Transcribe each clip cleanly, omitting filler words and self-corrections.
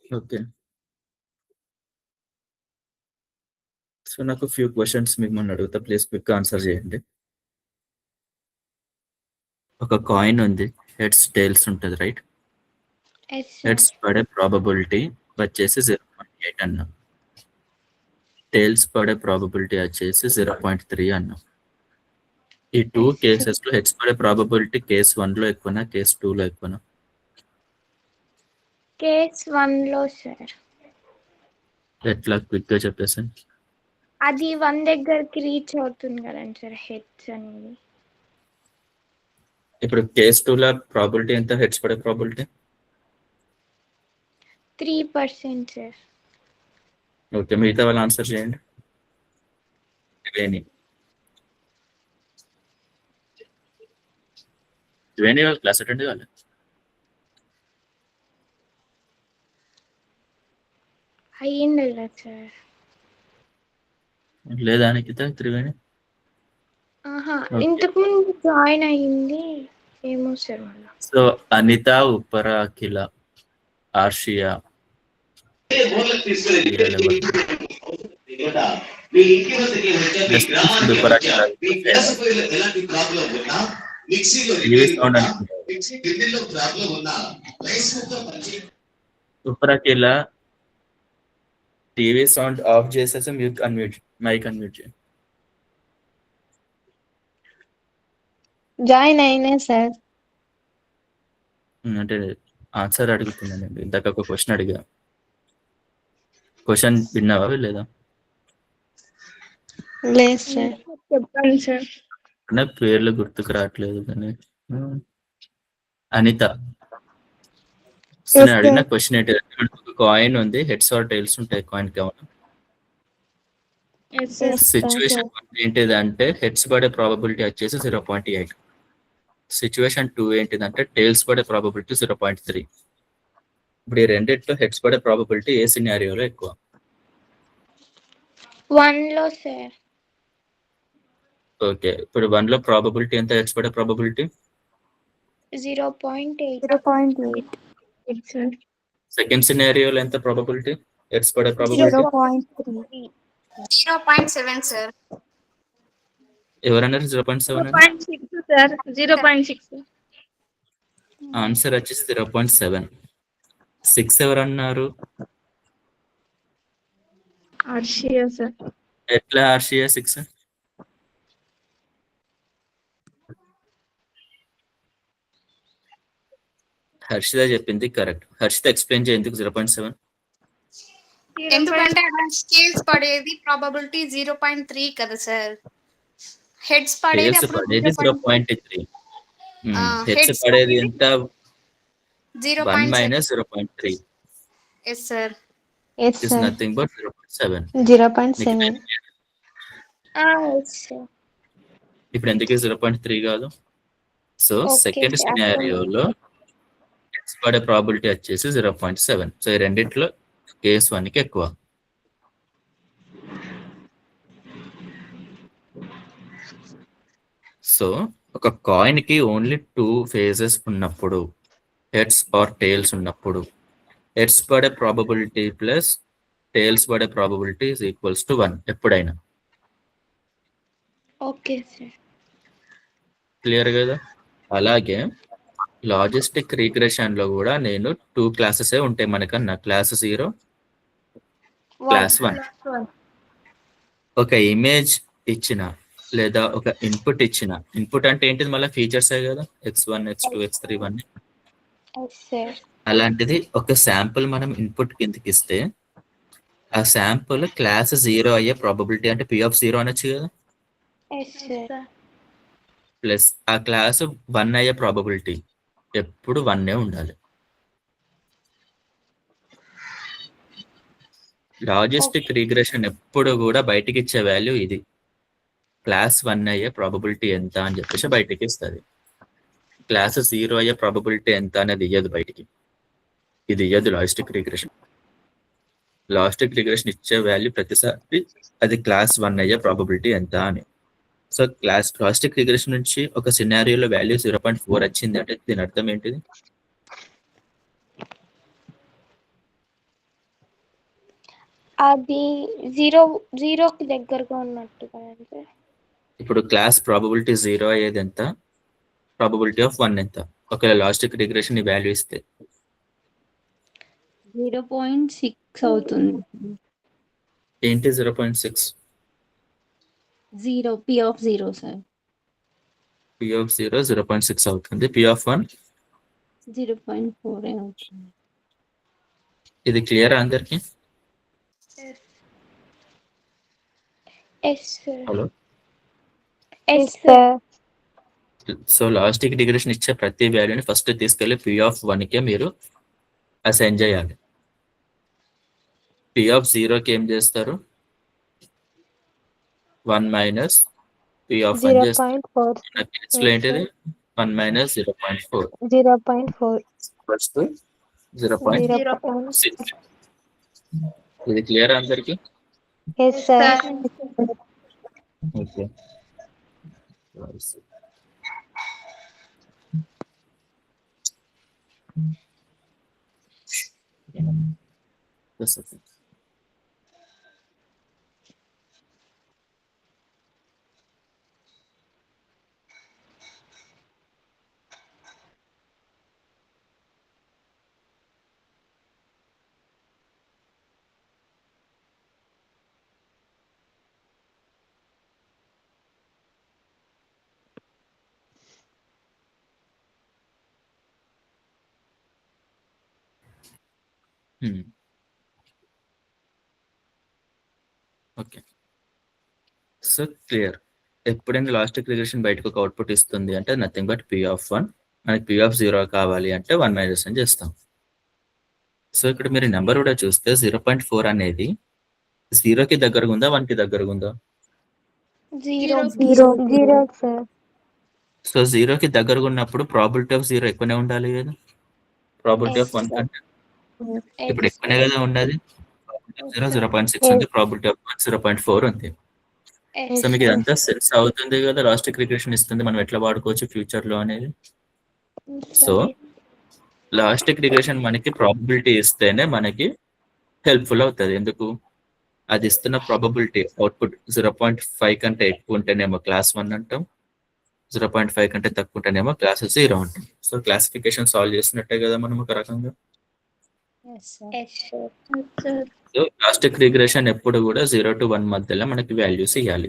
Okay. So, నాకు few questions మిమ్మల్ని అడుగుతా. ప్లీజ్ క్విక్‌గా ఆన్సర్ చేయండి. ఒక కాయిన్ ఉంది. హెడ్స్, టైల్స్ ఉంటది రైట్? Yes sir. హెడ్స్ పడే ప్రాబబిలిటీ వచ్చేసి 0.8 అన్నాం. టైల్స్ పడే ప్రాబబిలిటీ వచ్చేసి 0.3 అన్నాం. ఈ 2 Yes, sir. కేసెస్‌లో హెడ్స్ పడే ప్రాబబిలిటీ కేస్ 1లో ఎక్కువనా? కేస్ 2లో ఎక్కువనా? కేస్ 1లో సార్. ఎట్లా క్విక్‌గా చెప్పేసేయండి. అది 1 దగ్గరికి రీచ్ అవుతుంది కదండి సార్ హెడ్స్ అనేది. ఇప్పుడు కేస్ 2లో ప్రాబబిలిటీ ఎంత? హెడ్స్ పడే ప్రాబబిలిటీ? 3% సార్. ఓకే. మిగతా వాళ్ళు ఆన్సర్ చేయండి. త్రివేణి. త్రివేణి వాళ్ళ క్లాస్ అటెండ్ కాలే? అయ్యింది కదా సార్. లేదా నిఖిత? త్రివేణి? ఆహా, ఓకే. ఇంతకుముందు జాయిన్ అయ్యింది ఏమో సార్ మళ్ళీ. So Anitha, Uppara, Akhila, Arshiya Upparakila TV sound off చేసేసి మ్యూట్ అన్మ్యూట్ మైక్ అన్మ్యూట్ చేయండి. జాయిన్ అయినా సార్. అంటే ఆన్సర్ అడుగుతున్నానండి. ఇందాక ఒక క్వశ్చన్ అడిగా. క్వశ్చన్ విన్నావా లేదా? లేదు సార్. చెప్పండి సార్. నా పేర్లు గుర్తుకు రావట్లేదు కానీ అనిత. సో నేను అడిగిన క్వశ్చన్ ఏంటి? ఒక కాయిన్ ఉంది, హెడ్స్ ఆర్ టైల్స్ ఉంటాయి కాయిన్ కావాలి. సిచ్యువేషన్ ఏంటిదంటే హెడ్స్ పడే ప్రాబబిలిటీ వచ్చేసి 0.8. సిచ్యువేషన్ 2 ఏంటిదంటే టైల్స్ పడే ప్రాబబిలిటీ 0.3. ఇప్పుడు ఈ రెండిట్లో హెడ్స్ పడే ప్రాబబిలిటీ ఏ సినారియోలో ఎక్కువ? 1లో సార్. ఓకే. ఇప్పుడు 1లో ప్రాబబిలిటీ ఎంత? హెడ్స్ పడే ప్రాబబిలిటీ 0.8 సార్. సెకండ్ సినారియోలో ఎంత ప్రాబబిలిటీ? హెడ్స్ పడే ప్రాబబిలిటీ 0.7 సార్. ఎవరన్నారు 0.7 అని? 0.6 సార్. 0.6. ఆన్సర్ వచ్చేసి 0.7. 6 ఎవరన్నారు? ఆర్షియా సార్. ఎట్లా ఆర్షియా 6? హర్షిత చెప్పింది కరెక్ట్. హర్షిత ఎక్స్ప్లెయిన్ చేయ ఎందుకు 0.7? ఎందుకంటే స్కేల్స్ పడేది ప్రాబబిలిటీ 0.3 కదా సార్. హెడ్స్ పడేది టైల్స్ అప్పుడు పడేది 0.3. హెడ్స్ పడేది ఎంత? 1 minus 0.3. Yes sir. Yes is sir. nothing but 0.7. 0.7. ఇప్పుడు ఎందుకు 0.3 కాదు? సో సెకండ్ సినారియోలో హెడ్స్ పడే ప్రాబిలిటీ వచ్చేసి 0.7. సో ఈ రెండిట్లో కేస్ 1కి ఎక్కువ. సో ఒక కాయిన్ కి ఓన్లీ 2 ఫేజెస్ ఉన్నప్పుడు, హెడ్స్ ఆర్ టైల్స్ ఉన్నప్పుడు హెడ్స్ పడే ప్రాబబిలిటీ ప్లస్ టైల్స్ పడే ప్రాబబిలిటీ ఈజ్ ఈక్వల్స్ టు 1 ఎప్పుడైనా. Okay sir. క్లియర్ కదా? అలాగే లాజిస్టిక్ రిగ్రెషన్ లో కూడా నేను 2 క్లాసెస్ ఉంటాయి మనకన్నా. Class 0, class 1. ఒక ఇమేజ్ ఇచ్చిన లేదా ఒక ఇన్పుట్ ఇచ్చిన, ఇన్పుట్ అంటే ఏంటిది? మళ్ళీ ఫీచర్సే కదా, x1, x2, x3 ఇవన్నీ. అలాంటిది ఒక శాంపుల్ మనం ఇన్పుట్ కిందకి ఇస్తే ఆ శాంపుల్ క్లాస్ 0 అయ్యే ప్రాబబిలిటీ అంటే P0 అనొచ్చు కదా, ప్లస్ ఆ క్లాస్ 1 అయ్యే ప్రాబబిలిటీ ఎప్పుడు 1 ఉండాలి. లాజిస్టిక్ రిగ్రెషన్ ఎప్పుడు కూడా బయటికి ఇచ్చే వాల్యూ ఇది. క్లాస్ 1 అయ్యే ప్రాబబిలిటీ ఎంత అని చెప్పేసి బయటికి ఇస్తుంది. క్లాస్ 0 అయ్యే ప్రాబబిలిటీ ఎంత అనేది ఇయ్యదు బయటికి. ఇది ఇయ్యదు లాజిస్టిక్ రిగ్రెషన్. లాజిస్టిక్ రిగ్రెషన్ ఇచ్చే వాల్యూ ప్రతిసారి అది క్లాస్ 1 అయ్యే ప్రాబబిలిటీ ఎంత అని. సో లాజిస్టిక్ రిగ్రెషన్ నుంచి ఒక సినారియోలో వాల్యూ 0.4 వచ్చింది అంటే దీని అర్థం ఏంటిది? అది జీరోకి దగ్గరగా ఉన్నట్టు కదండి సార్. ఇప్పుడు క్లాస్ ప్రాబబిలిటీ 0 అయ్యేది ఎంత, ప్రాబబిలిటీ ఆఫ్ 1 ఎంత? ఒకవేళ లాజిస్టిక్ రిగ్రెషన్ ఈ వాల్యూ ఇస్తే 0.6 అవుతుంది. ఏంటి 0.6? 0 P of 0 sir. P of 0 0.6 అవుతుంది. P of 1 0.4 అవుతుంది. ఇది క్లియర్ అందరికి? Yes sir. Hello. Yes sir. So logistic regression ఇచ్చే ప్రతి వాల్యూని ఫస్ట్ తీసుకెళ్లి P of 1 కే మీరు అసైన్ చేయాలి. P of 0 కి ఏం చేస్తారు? 1 మైనస్ P of 1 చేస్తారు. 0.4 ఏంటిది? 1 మైనస్ 0.4 0.4 ఫస్ట్ 0.6. ఇది క్లియర్ అందరికి? Yes sir. Okay. Okay. So clear. ఎప్పుడైనా లాజిస్టిక్ రిగ్రెషన్ బయటకు ఒక అవుట్పుట్ ఇస్తుంది అంటే నథింగ్ బట్ P of 1. మనకి P of 0 కావాలి అంటే 1 మైనస్ అని చేస్తాం. సో ఇక్కడ మీరు నెంబర్ కూడా చూస్తే 0.4 అనేది 0కి దగ్గరగా ఉందా 1కి దగ్గరగా ఉందా? 0 సార్. సో 0కి దగ్గరగా ఉన్నప్పుడు ప్రాబిలిటీ ఆఫ్ 0 ఎక్కువనే ఉండాలి కదా, ప్రాబిలిటీ ఆఫ్ 1 అంటే ఇప్పుడు ఎక్కువనే కదా ఉన్నది. 0.6 ఉంది, ప్రాబిలిటీ ఆఫ్ 1 0.4 ఉంది. సో మీకు ఇదంతా సెన్స్ అవుతుంది కదా, లాజిస్టిక్ రిగ్రెషన్ ఇస్తుంది, మనం ఎట్లా వాడుకోవచ్చు ఫ్యూచర్ లో అనేది. సో లాజిస్టిక్ రిగ్రెషన్ మనకి ప్రాబబిలిటీ ఇస్తేనే మనకి హెల్ప్ఫుల్ అవుతుంది. ఎందుకు? అది ఇస్తున్న ప్రాబబిలిటీ అవుట్పుట్ 0.5 కంటే ఎక్కువ ఉంటేనేమో క్లాస్ 1 అంటాం, 0.5 కంటే తక్కువ ఉంటేనేమో క్లాస్ 0 అంటాం. సో క్లాసిఫికేషన్ సాల్వ్ చేసినట్టే కదా మనం ఒక రకంగా. సో లాజిస్టిక్ రిగ్రెషన్ ఎప్పుడు కూడా 0 to 1 మధ్యలో మనకి వాల్యూస్ ఇవ్వాలి.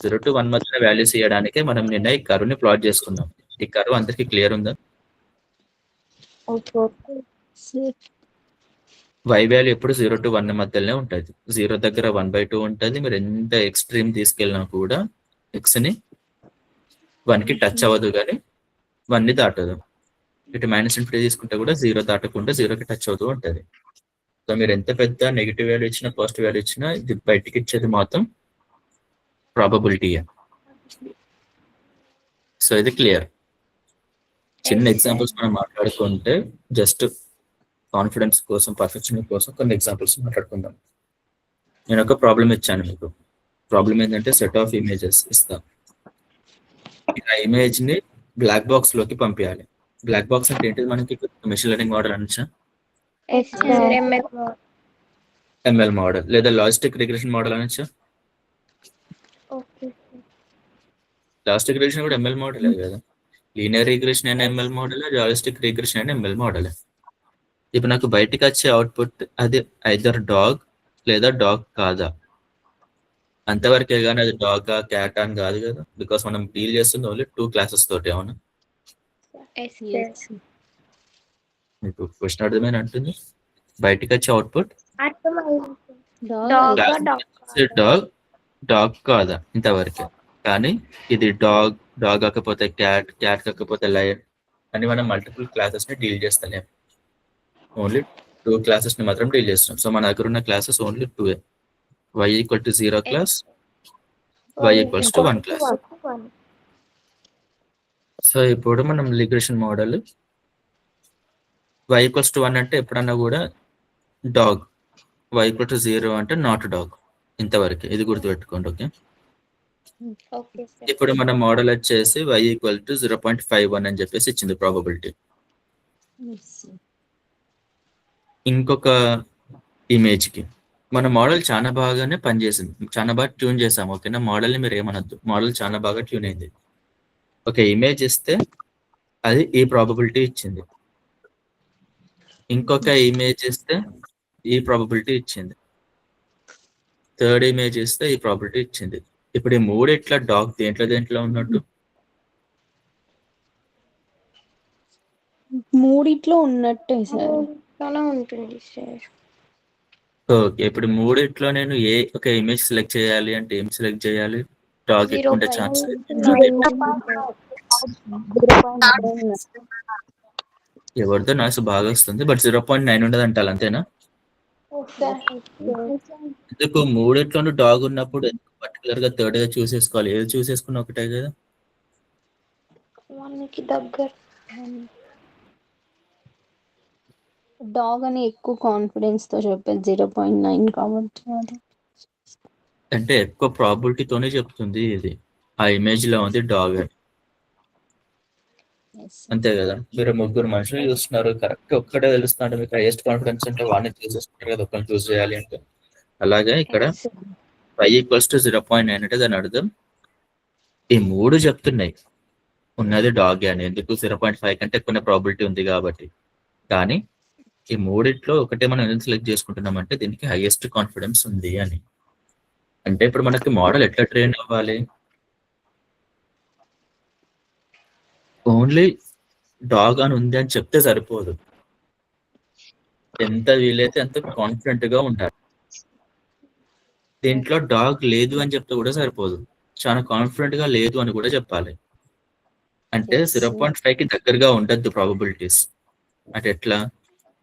0 to 1 మధ్యలో వాల్యూస్ ఇవ్వడానికే మనం నిన్న ఈ కర్వ్ ని ప్లాట్ చేసుకున్నాం. ఈ కర్వ్ అందరికి క్లియర్ ఉందా? y వాల్యూ ఎప్పుడు 0 to 1 మధ్యలోనే ఉంటుంది. 0 దగ్గర 1/2 ఉంటుంది. మీరు ఎంత ఎక్స్ట్రీమ్ తీసుకెళ్ళినా కూడా x ని 1కి టచ్ అవ్వదు, కానీ 1ని దాటదు. ఇటు మైనస్ ఇన్ఫినిటీ తీసుకుంటే కూడా 0 దాటకుండా 0కి టచ్ అవుతూ ఉంటుంది. సో మీరు ఎంత పెద్ద నెగిటివ్ వాల్యూ ఇచ్చినా పాజిటివ్ వాల్యూ ఇచ్చినా ఇది బయటికి ఇచ్చేది మాత్రం ప్రాబబిలిటీయే. సో ఇది క్లియర్. చిన్న ఎగ్జాంపుల్స్ మనం మాట్లాడుకుంటే జస్ట్ కాన్ఫిడెన్స్ కోసం, పర్ఫెక్షన్ కోసం కొన్ని ఎగ్జాంపుల్స్ మాట్లాడుకుందాం. నేను ఒక ప్రాబ్లం ఇచ్చాను మీకు. ప్రాబ్లం ఏంటంటే సెట్ ఆఫ్ ఇమేజెస్ ఇస్తాను. ఆ ఇమేజ్ ని బ్లాక్ బాక్స్ లోకి పంపించాలి. బ్లాక్ బాక్స్ అంటే ఏంటిది? మనకి మెషిన్ లెర్నింగ్ మోడల్ అనొచ్చా? ML మోడల్ లేదా లాజిస్టిక్ రిగ్రెషన్ మోడల్ అనొచ్చా? లాజిస్టిక్ రిగ్రెషన్ కూడా ML మోడలే కదా. లీనియర్ రిగ్రెషన్ అయిన ML మోడల్, లాజిస్టిక్ రిగ్రెషన్ అయిన ML మోడల్. ఇప్పుడు నాకు బయటికి వచ్చే అవుట్పుట్ అది ఐదర్ డాగ్ లేదా డాగ్ కాదా అంతవరకే, కానీ అది డాగ్ క్యాట్ అని కాదు కదా. బికాస్ మనం డీల్ చేస్తుంది ఓన్లీ 2 క్లాసెస్ తోటి. అవునా? మీకు క్వశ్చన్ అర్థమైనా అంటుంది? బయటికి వచ్చే అవుట్పుట్ డాగ్ కాదా ఇంతవరకే, కానీ ఇది డాగ్ కాకపోతే క్యాట్ కాకపోతే లయన్ అని మనం మల్టిపుల్ క్లాసెస్ ని డీల్ చేస్తాం. ఓన్లీ 2 క్లాసెస్ ని మాత్రం డీల్ చేస్తాం. సో మన దగ్గర ఉన్న classes only 2. y = 0 class, y = 1 class. So ఇప్పుడు మనం రిగ్రెషన్ మోడల్ y = 1 అంటే ఎప్పుడన్నా కూడా డాగ్, y = 0 అంటే నాట్ డాగ్. ఇంతవరకు ఇది గుర్తుపెట్టుకోండి. ఓకే. ఇప్పుడు మన మోడల్ వచ్చేసి y = 0.51 అని చెప్పేసి ఇచ్చింది ప్రాబబిలిటీ. ఇంకొక ఇమేజ్ కి మన మోడల్ చాలా బాగానే పనిచేసింది, చాలా బాగా ట్యూన్ చేసాము. ఓకేనా, మోడల్ని మీరు ఏమనొద్దు, మోడల్ చాలా బాగా ట్యూన్ అయింది. ఒక ఇమేజ్ ఇస్తే అది ఈ ప్రాబబిలిటీ ఇచ్చింది, ఇంకొక ఇమేజ్ ఇస్తే ఈ ప్రాబబిలిటీ ఇచ్చింది, థర్డ్ ఇమేజ్ ఇస్తే ఈ ప్రాబబిలిటీ ఇచ్చింది. ఇప్పుడు ఈ మూడిట్లా డాగ్ దేంట్లో ఉన్నట్టు? మూడిట్లో ఉన్నట్టే సార్. చాలా ఉంటుంది సార్. ఓకే, ఇప్పుడు మూడిట్లో నేను ఒక ఇమేజ్ సెలెక్ట్ చేయాలి అంటే ఏం సెలెక్ట్ చేయాలి? డాగ్ ఎక్కువ ఉండే ఛాన్స్. ఎవరితో నాసు బాగా వస్తుంది, బట్ 0.9 ఉండదు అంటారు, అంతేనా? ఎందుకు మూడిట్లోనూ డాగ్ ఉన్నప్పుడు పర్టికులర్ గా థర్డ్ గా చూసేసుకోవాలి? ఏది చూసేసుకున్న ఒకటే కదా. మనకి దగ్గర డాగ్ అని ఎక్కువ కాన్ఫిడెన్స్ తో చెప్పేది 0.9 కాబట్టి అది. అంటే ఎక్కువ ప్రాబిలిటీతోనే చెప్తుంది ఇది, ఆ ఇమేజ్ లో ఉంది డాగ్ అని, Yes. అంతే కదా. మీరు ముగ్గురు మనుషులు చూస్తున్నారు, కరెక్ట్ ఒక్కటే తెలుస్తున్నాడు, మీకు హైయెస్ట్ కాన్ఫిడెన్స్ అంటే వాడిని చూసేసుకుంటారు కదా, ఒక్కరిని చూస్ చేయాలి అంటే. అలాగే ఇక్కడ y = 0.9 అంటే దాని అర్థం ఈ మూడు చెప్తున్నాయి ఉన్నది డాగ్ అని. ఎందుకు? 0.5 కంటే ఎక్కువ ప్రాబిలిటీ ఉంది కాబట్టి. కానీ ఈ మూడిట్లో ఒకటే మనం ఎందుకు సెలెక్ట్ చేసుకుంటున్నాం అంటే దీనికి హైయెస్ట్ కాన్ఫిడెన్స్ ఉంది అని. అంటే ఇప్పుడు మనకి మోడల్ ఎట్లా ట్రైన్ అవ్వాలి? ఓన్లీ డాగ్ అని ఉంది అని చెప్తే సరిపోదు, ఎంత వీలైతే అంత కాన్ఫిడెంట్ గా ఉండాలి. దీంట్లో డాగ్ లేదు అని చెప్తే కూడా సరిపోదు, చాలా కాన్ఫిడెంట్ గా లేదు అని కూడా చెప్పాలి. అంటే Yes, sir. 0.5 కి దగ్గరగా ఉండద్దు ప్రాబబిలిటీస్. అంటే ఎట్లా?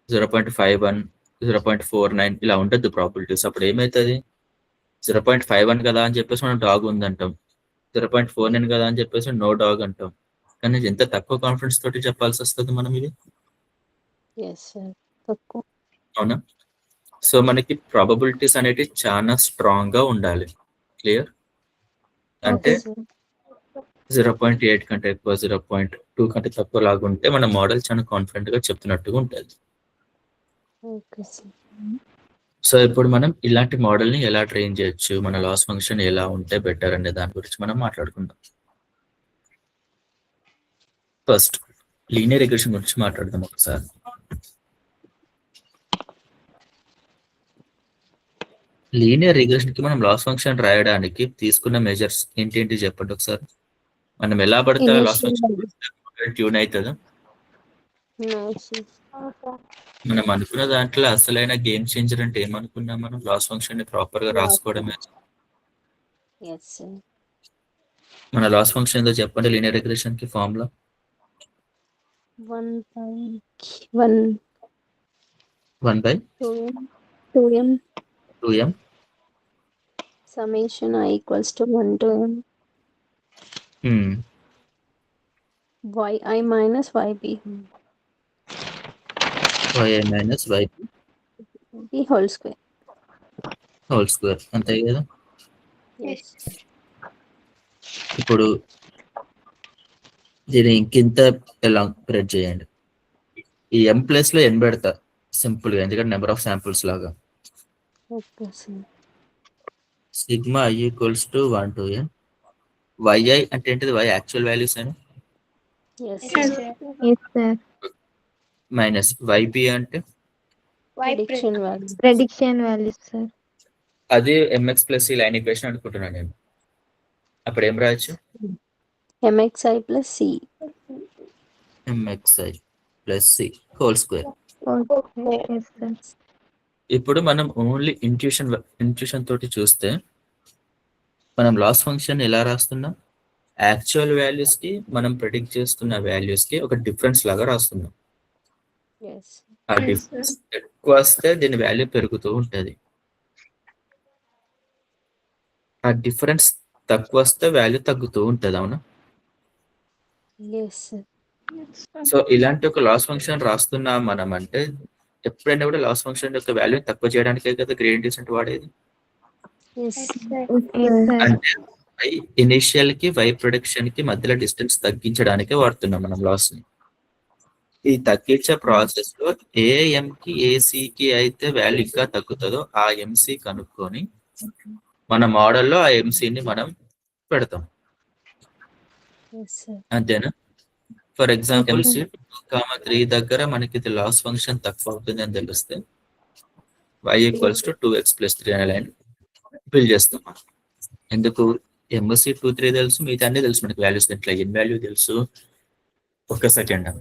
0.51, 0.49 ఇలా ఉండద్దు ప్రాబబిలిటీస్. అప్పుడు ఏమవుతుంది? 0.51 కదా అని చెప్పేసి మనం డాగ్ ఉందంటాం, 0.49 కదా అని చెప్పేసి నో డాగ్ అంటాం. కానీ ఎంత తక్కువ కాన్ఫిడెన్స్ తోటి చెప్పాల్సి వస్తుంది మనం ఇది, Yes, sir. తక్కువ. అవునా? సో మనకి ప్రాబబిలిటీస్ అనేవి చాలా స్ట్రాంగ్ గా ఉండాలి. క్లియర్? అంటే Okay, sir. 0.8 కంటే ఎక్కువ, 0.2 కంటే తక్కువ లాగా ఉంటే మన మోడల్ చాలా కాన్ఫిడెంట్ గా చెప్తున్నట్టుగా ఉంటుంది. Okay, sir. సో ఇప్పుడు మనం ఇలాంటి మోడల్ ని ఎలా ట్రైన్ చేయొచ్చు, మన లాస్ ఫంక్షన్ ఎలా ఉంటే బెటర్ అనే దాని గురించి మనం మాట్లాడుకుందాం. ఫస్ట్ లీనియర్ రిగ్రెషన్ గురించి మాట్లాడదాం ఒకసారి. లీనియర్ రిగ్రెషన్ కి మనం లాస్ ఫంక్షన్ రాయడానికి తీసుకున్న మెజర్స్ ఏంటి చెప్పండి ఒకసారి. మనం ఎలా పడితే లాస్ ఫంక్షన్ ట్యూన్ అవుతుందా? No, sir. మనం అనుకున్న దాంట్లో అసలైన గేమ్ చేంజర్ అంటే ఏమనుకున్నాం మనం? లాస్ ఫంక్షన్ ని ప్రాపర్ గా రాసుకోవడమే. Yes, sir. మన లాస్ ఫంక్షన్ ఏదో చెప్పండి, లీనియర్ రిగ్రెషన్ కి formula. 1/2m 2m summation I = 1 to m yi minus yb yi minus yb the whole square. Whole square, అంతే కదా. Yes. ఇప్పుడు దీన్ని ఇంకింత ఎలా స్ప్రెడ్ చేయండి. ఈ m ప్లేస్ లో n పెడతా సింపుల్ గా, ఎందుకంటే నెంబర్ ఆఫ్ శాంపుల్స్ లాగా. Okay, sir. Sigma i = 1 to n. yi అంటే ఏంటిది? y యాక్చువల్ వాల్యూస్ అని, Yes, Yes, sir. sir. Yes, sir. Minus yb అంటే Prediction value. Prediction values, sir. అది mx ప్లస్ ఈ లైన్ ఈక్వేషన్ అనుకుంటున్నాను నేను. అప్పుడు ఏం రాయొచ్చు? mxi plus c. mxi plus C whole square. Okay. Yes, sir. ఇప్పుడు మనం ఓన్లీ ఇంట్యూషన్ తోటి చూస్తే మనం లాస్ ఫంక్షన్ ఎలా రాస్తున్నాం? యాక్చువల్ వాల్యూస్ కి మనం ప్రెడిక్ట్ చేస్తున్న వాల్యూస్ కి ఒక డిఫరెన్స్ లాగా రాస్తున్నాం. Yes. ఆ డిఫరెన్స్ ఎక్కువ వస్తే దీని వాల్యూ పెరుగుతూ ఉంటది, ఆ డిఫరెన్స్ తక్కువ వస్తే వాల్యూ తగ్గుతూ ఉంటది, అవునా? Yes, sir. సో ఇలాంటి ఒక లాస్ ఫంక్షన్ రాస్తున్నాం మనం అంటే ఎప్పుడైనా కూడా లాస్ ఫంక్షన్ యొక్క వాల్యూ తక్కువ చేయడానికే కదా గ్రేడియంట్ డిసెంట్ వాడేది. Yes. Yes, sir. అంటే y ఇనిషియల్ కి y ప్రొడక్షన్ కి మధ్యలో డిస్టెన్స్ తగ్గించడానికే వాడుతున్నాం మనం లాస్ ని. ఈ తగ్గించే ప్రాసెస్ లో ఏ m కి ఏ c కి అయితే వాల్యూ ఇంకా తగ్గుతుందో ఆ MC కనుక్కొని మన మోడల్లో ఆ MC ని మనం పెడతాం. Yes sir. అంతేనా? For example Okay. C2, 3 దగ్గర మనకి ఇది లాస్ ఫంక్షన్ తక్కువ అవుతుంది అని తెలిస్తే y = 2x + 3 అనే లైన్ ఫిల్ చేస్తాం మనం. ఎందుకు? MSc 2, 3 తెలుసు, మిగతా అన్ని తెలుసు మనకి వాల్యూస్. దీంట్లో ఏం వాల్యూ తెలుసు? ఒక second.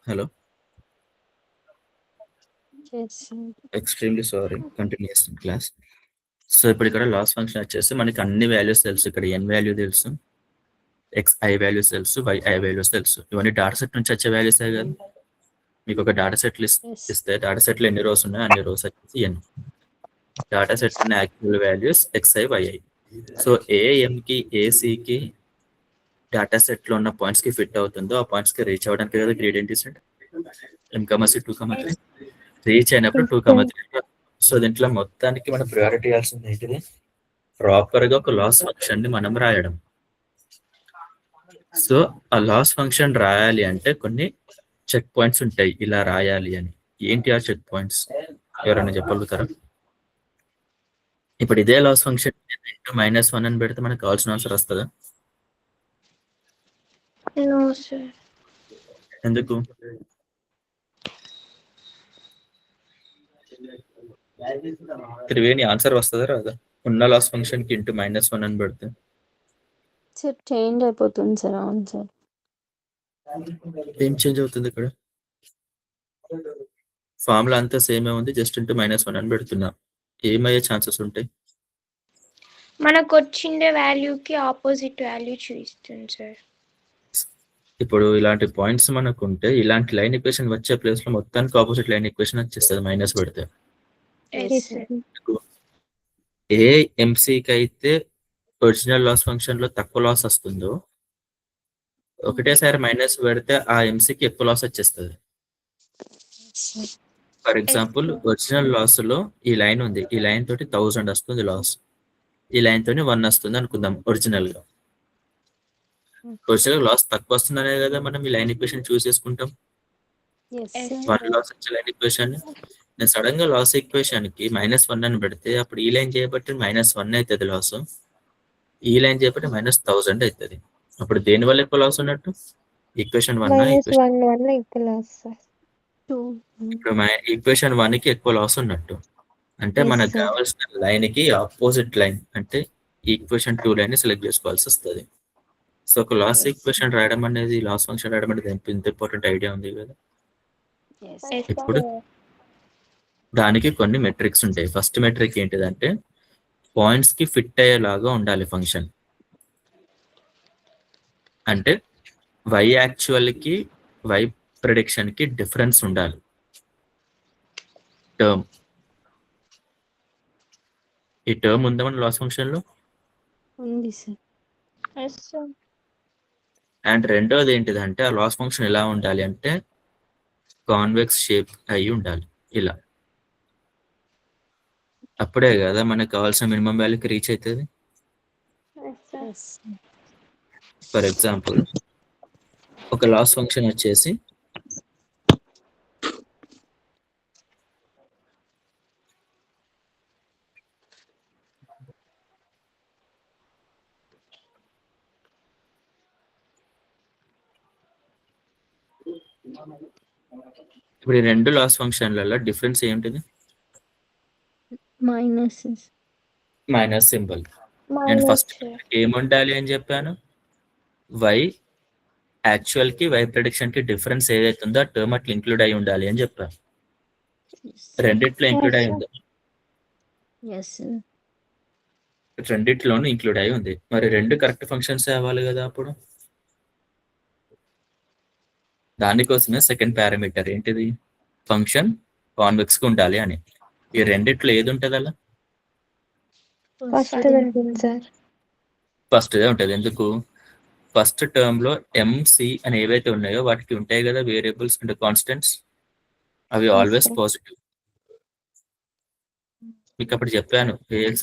Hello, yes sir. Extremely sorry, continue చేస్తాం క్లాస్. సో ఇప్పుడు ఇక్కడ లాస్ ఫంక్షన్ వచ్చేసి మనకి అన్ని వాల్యూస్ తెలుసు. ఇక్కడ n వాల్యూ తెలుసు, xi వాల్యూస్ తెలుసు, yi వాల్యూస్ తెలుసు. ఇవన్నీ డాటా సెట్ నుంచి వచ్చే వాల్యూస్ కదా. మీకు ఒక డాటా సెట్ లిస్ట్ ఎస్. ఇస్తే డాటా సెట్ లో ఎన్ని రోస్ ఉన్నాయో అన్ని రోస్ వచ్చేసి n. డాటా సెట్ ఉన్న actual values xi, yi. So ఏ m కి ఏ c కి డాటా సెట్ లో ఉన్న పాయింట్స్ కి ఫిట్ అవుతుందో ఆ పాయింట్స్ కి రీచ్ అవ్వడానికి కదా గ్రేడియంట్ డిసెంట్. m,c 2,3 రీచ్ అయినప్పుడు 2,3. సో దీంట్లో మొత్తానికి మనం ప్రయారిటీ ఇవ్వాల్సింది ఏంటిది? ప్రాపర్ గా ఒక లాస్ ఫంక్షన్ ని మనం రాయడం. సో ఆ లాస్ ఫంక్షన్ రాయాలి అంటే కొన్ని చెక్ పాయింట్స్ ఉంటాయి, ఇలా రాయాలి అని. ఏంటి ఆ చెక్ పాయింట్స్? ఎవరైనా చెప్పగలుగుతారా? ఇప్పుడు ఇదే లాస్ ఫంక్షన్ -1 అని పెడితే మనకు కావాల్సిన ఆన్సర్ వస్తుందా? No sir. ఎందుకు? త్రివేణి ఆన్సర్ వస్తుందా రాదా? ఉన్న లాస్ ఫంక్షన్ కి -1 అని పెడితే సార్ చేంజ్ అయిపోతుంది సార్. అవును సార్. ఏం చేంజ్ అవుతుంది ఇక్కడ? ఫార్ములా అంతా సేమే ఉంది, జస్ట్ -1 అని పెడుతున్నా. ఏమయ్యే ఛాన్సెస్ ఉంటాయి? మనకు వచ్చిండే వాల్యూకి ఆపోజిట్ వాల్యూ చూపిస్తుంది సార్. ఇప్పుడు ఇలాంటి పాయింట్స్ మనకు ఉంటే ఇలాంటి లైన్ ఈక్వేషన్ వచ్చే ప్లేస్ లో మొత్తానికి ఆపోజిట్ లైన్ ఈక్వేషన్ వచ్చేస్తుంది మైనస్ పెడితే. Yes, Yes, sir. sir. ఏ ఎంసీకి అయితే ఒరిజినల్ లాస్ ఫంక్షన్ లో తక్కువ లాస్ వస్తుందో ఒకటేసారి మైనస్ పెడితే ఆ ఎంసీకి ఎక్కువ లాస్ వచ్చేస్తుంది. For example sir. Original loss లో ఈ లైన్ ఉంది, ఈ లైన్ తోటి 1000 వస్తుంది లాస్, ఈ లైన్ తోని 1 వస్తుంది అనుకుందాం. ఒరిజినల్ గా లాస్ తక్కువ వస్తుందనే కదా మనం ఈ లైన్ ఈక్వేషన్ చూస్ చేసుకుంటాం. Yes, Yes, sir. 1 లాస్ వచ్చే లైన్ ఈక్వేషన్ నేను సడన్ గా లాస్ ఈక్వేషన్ కి -1 అని పెడితే అప్పుడు ఈ లైన్ చేయబట్టి -1 అవుతుంది లాస్, ఈ లైన్ చేయబట్టి -1000 అవుతుంది. అప్పుడు దేని వల్ల ఎక్కువ లాస్ ఉన్నట్టు? ఈక్వేషన్ 1 ఈక్వేషన్ వల్ల ఎక్కువ లాస్ సార్. 2. ఇప్పుడు ఈక్వేషన్ 1 కి ఎక్కువ లాస్ ఉన్నట్టు. అంటే Yes, మనకు sir. కావాల్సిన లైన్ కి ఆపోజిట్ లైన్ అంటే ఈక్వేషన్ 2 లైన్ సెలెక్ట్ చేసుకోవాల్సి వస్తుంది. సో ఒక లాస్ ఈక్వేషన్ రాయడం అనేది, లాస్ ఫంక్షన్ రాయడం అనేది ఎంత ఇంపార్టెంట్ ఐడియా ఉంది కదా. Yes. Yes, ఇప్పుడు sir. దానికి కొన్ని మెట్రిక్స్ ఉంటాయి. ఫస్ట్ మెట్రిక్ ఏంటిదంటే పాయింట్స్ కి ఫిట్ అయ్యేలాగా ఉండాలి ఫంక్షన్. అంటే y యాక్చువల్ కి y ప్రిడిక్షన్ కి డిఫరెన్స్ ఉండాలి. టర్మ్ ఈ టర్మ్ ఉందా మన లాస్ ఫంక్షన్ లో. ఉంది సార్. Yes, sir. అండ్ రెండోది ఏంటిదంటే ఆ లాస్ ఫంక్షన్ ఎలా ఉండాలి అంటే కాన్వెక్స్ షేప్ అయి ఉండాలి ఇలా. అప్పుడే కదా మనకు కావాల్సిన మినిమం వాల్యూకి రీచ్ అవుతుంది. Yes, sir. Yes. For example ఒక లాస్ ఫంక్షన్ వచ్చేసి ఇప్పుడు ఈ రెండు లాస్ ఫంక్షన్లలో డిఫరెన్స్ ఏంటిది? Minus. Minus symbol. నేను ఫస్ట్ sir. ఏముండాలి అని చెప్పాను? y యాక్చువల్ కి y ప్రిడిక్షన్ కి డిఫరెన్స్ ఏదైతే ఉందో ఆ టర్మ్ అట్లా ఇంక్లూడ్ అయి ఉండాలి అని చెప్పాను. రెండిట్లో ఇంక్లూడ్ అయి ఉంది, Yes, sir. రెండిట్లోనూ ఇంక్లూడ్ అయి ఉంది. మరి రెండు కరెక్ట్ ఫంక్షన్స్ అవ్వాలి కదా. అప్పుడు దానికోసమే సెకండ్ పారామీటర్ ఏంటిది? ఫంక్షన్ కాన్వెక్స్ గా ఉండాలి అని. ఈ రెండిట్లో ఏది ఉంటుంది అలా? ఫస్ట్ ఉంటుంది సార్. ఫస్ట్ దే ఉంటుంది. ఎందుకు? ఫస్ట్ టర్మ్ లో ఎంసి అని ఏవైతే ఉన్నాయో వాటికి ఉంటాయి కదా వేరియబుల్స్ అంటే కాన్స్టెంట్స్, అవి ఆల్వేస్ sir. పాజిటివ్. మీకు అప్పుడు చెప్పాను ax²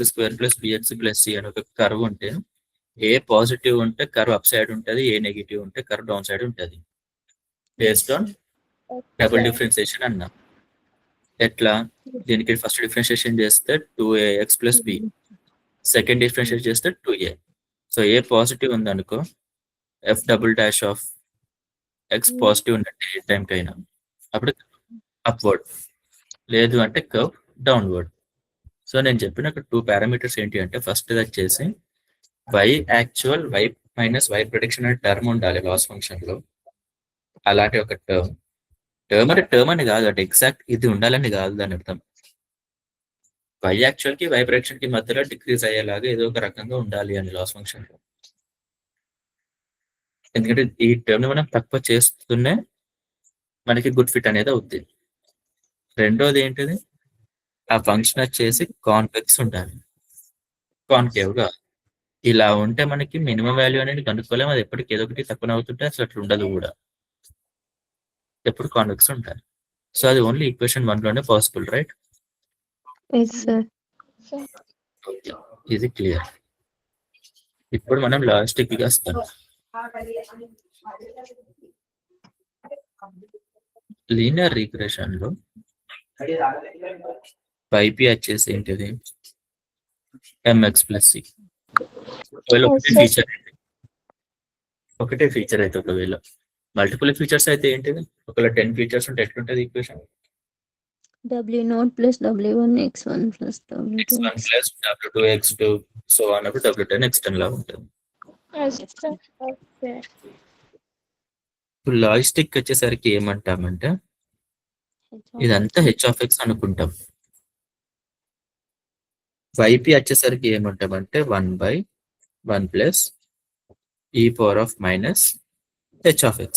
+ bx + c అని ఒక కర్వ్ ఉంటే ఏ పాజిటివ్ ఉంటే కర్వ్ అప్ సైడ్ ఉంటుంది, ఏ నెగిటివ్ ఉంటే కర్వ్ డౌన్ సైడ్ ఉంటుంది. బేస్డ్ ఆన్ డబుల్ డిఫరెన్షియేషన్ అన్నా. ఎట్లా? దీనికి ఫస్ట్ డిఫరెన్షియేషన్ చేస్తే 2ax + b, సెకండ్ డిఫరెన్షియేట్ చేస్తే 2a. సో ఏ పాజిటివ్ ఉందనుకో f" x పాజిటివ్ ఉన్నట్టు ఏ టైంకి అయినా, అప్పుడు అప్వర్డ్, లేదు అంటే కర్వ్ డౌన్వర్డ్. సో నేను చెప్పిన 2 పారామీటర్స్ ఏంటి అంటే ఫస్ట్ వచ్చేసి y actual y - y prediction అనే టర్మ్ ఉండాలి లాస్ ఫంక్షన్ లో. అలాంటి ఒక టర్మ్ అంటే టర్మ్ అని కాదు, అంటే ఎగ్జాక్ట్ ఇది ఉండాలని కాదు దాని అర్థం. y యాక్చువల్ కి y ప్రిడిక్షన్ కి మధ్యలో డిక్రీజ్ అయ్యేలాగా ఏదో ఒక రకంగా ఉండాలి అని లాస్ ఫంక్షన్ లో. ఎందుకంటే ఈ టర్మ్ ని మనం తక్కువ చేస్తూనే మనకి గుడ్ ఫిట్ అనేది అవుతుంది. రెండోది ఏంటిది? ఆ ఫంక్షన్ వచ్చేసి కాన్వెక్స్ ఉండాలి, కాన్కేవ్ గా. ఇలా ఉంటే మనకి మినిమం వాల్యూ అనేది కనుక్కోలేము. అది ఎప్పటికి ఏదో ఒకటి తక్కువ అవుతుంటే అసలు అట్లా ఉండదు కూడా, ఎప్పుడు కాన్వెక్స్ ఉంటాయి. సో అది ఓన్లీ ఈక్వేషన్ 1 లోనే పాసిబుల్, రైట్? Yes, sir. ఇది క్లియర్. ఇప్పుడు మనం లాజిస్టిక్ గా వస్తాం. లీనియర్ రిగ్రెషన్ లో పైపి వచ్చేసి ఏంటిది? mx + c. ఒకవేళ ఒకటే ఫీచర్ అయితే, ఒకవేళ మల్టిపుల్ ఫీచర్స్ అయితే ఏంటిది? ఒకవేళ 10 ఫీచర్స్ ఉంటే ఎట్లుంటది equation? W0 + W1 x1 + W2 x1 + w2 x2 so అన్నప్పుడు w10 x10 లా ఉంటుంది. Yes, sir. Okay. ఇప్పుడు లాజిస్టిక్ వచ్చేసరికి ఏమంటామంటే ఇదంతా h(x) అనుకుంటాం. వైపీ వచ్చేసరికి ఏమంటామంటే 1/1 + e⁻⁻⁻h(x).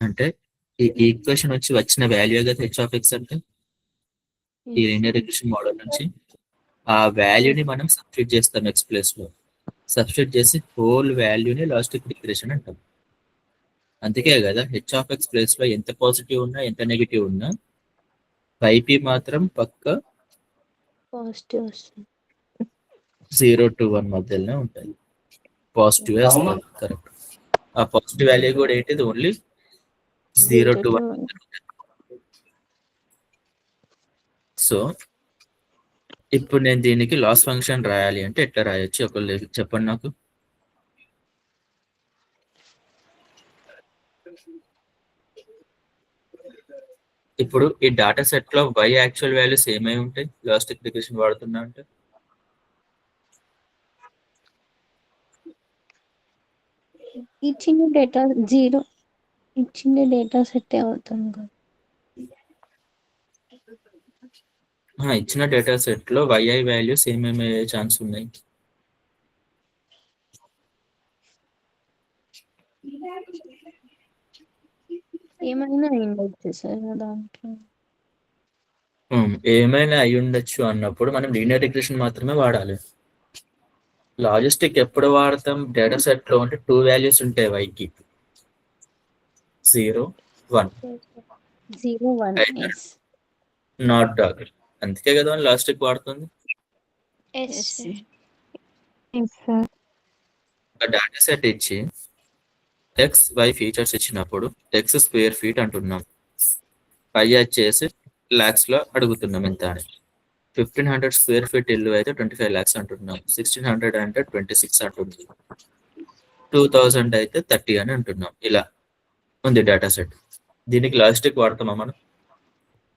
అంటే ఈ ఈక్వేషన్ వచ్చి వచ్చిన వాల్యూ కదా హెచ్ ఆఫ్ ఎక్స్ అంటే ఈ లీనియర్ రిగ్రెషన్ మోడల్ నుంచి ఆ వాల్యూని మనం సబ్స్టిట్యూట్ చేస్తాం ఎక్స్ ప్లేస్ లో. సబ్స్టిట్యూట్ చేసి హోల్ వాల్యూని లాజిస్టిక్ రిగ్రెషన్ అంటాం. అందుకే కదా హెచ్ ఆఫ్ ఎక్స్ ప్లేస్ లో ఎంత పాజిటివ్ ఉన్నా ఎంత నెగిటివ్ ఉన్నా వైపీ మాత్రం పక్క పాజిటివ్ వస్తుంది. 0 to 1 మధ్యలోనే ఉంటుంది. పాజిటివ్ వస్తుంది కరెక్ట్. ఆ పాజిటివ్ వాల్యూ కూడా ఏంటిది ఓన్లీ 0 to 1. సో ఇప్పుడు నేను దీనికి లాస్ ఫంక్షన్ రాయాలి అంటే ఎట్లా రాయొచ్చు ఒకళ్ళు చెప్పండి నాకు. ఇప్పుడు ఈ డాటా సెట్ లో y యాక్చువల్ వాల్యూస్ ఏమై ఉంటాయి లాజిస్టిక్ రిగ్రెషన్ వాడుతున్నా అంటే? ఇచ్చిన డేటా 0 ఇచ్చిన డేటా సెట్ అవుతుంది కదా. ఇచ్చిన డేటా సెట్ లో yi వాల్యూస్ ఏమేమి అయ్యే ఛాన్స్ ఉన్నాయి? ఏమైనా ఉండొచ్చు సార్ దాంట్లో. ఏమైనా అయి ఉండొచ్చు అన్నప్పుడు మనం లీనియర్ రిగ్రెషన్ మాత్రమే వాడాలి. లాజిస్టిక్ ఎప్పుడు వాడతాం? డేటా సెట్ లో అంటే 2 వాల్యూస్ ఉంటాయి వైకి 0, 1 0 1 ఎస్ నాట్ డాగ్. అందుకే కదా లాజిస్టిక్ వాడుతుంది. Yes sir. Yes sir. ఒక డేటా సెట్ ఇచ్చి ఎక్స్ వై ఫీచర్స్ ఇచ్చినప్పుడు ఎక్స్ స్క్వేర్ ఫీట్ అంటున్నాం, వై వచ్చేసి లాక్స్ లో అడుగుతున్నాం ఎంత అని. 1500 స్క్వేర్ ఫీట్ ఇల్లు అయితే 25 lakhs అంటున్నాం, 1600 అంటే 26 అంటుంది, 2000 అయితే 30 అని అంటున్నాం. ఇలా ఉంది డేటా సెట్. దీనికి లాజిస్టిక్ వాడతామా మనం?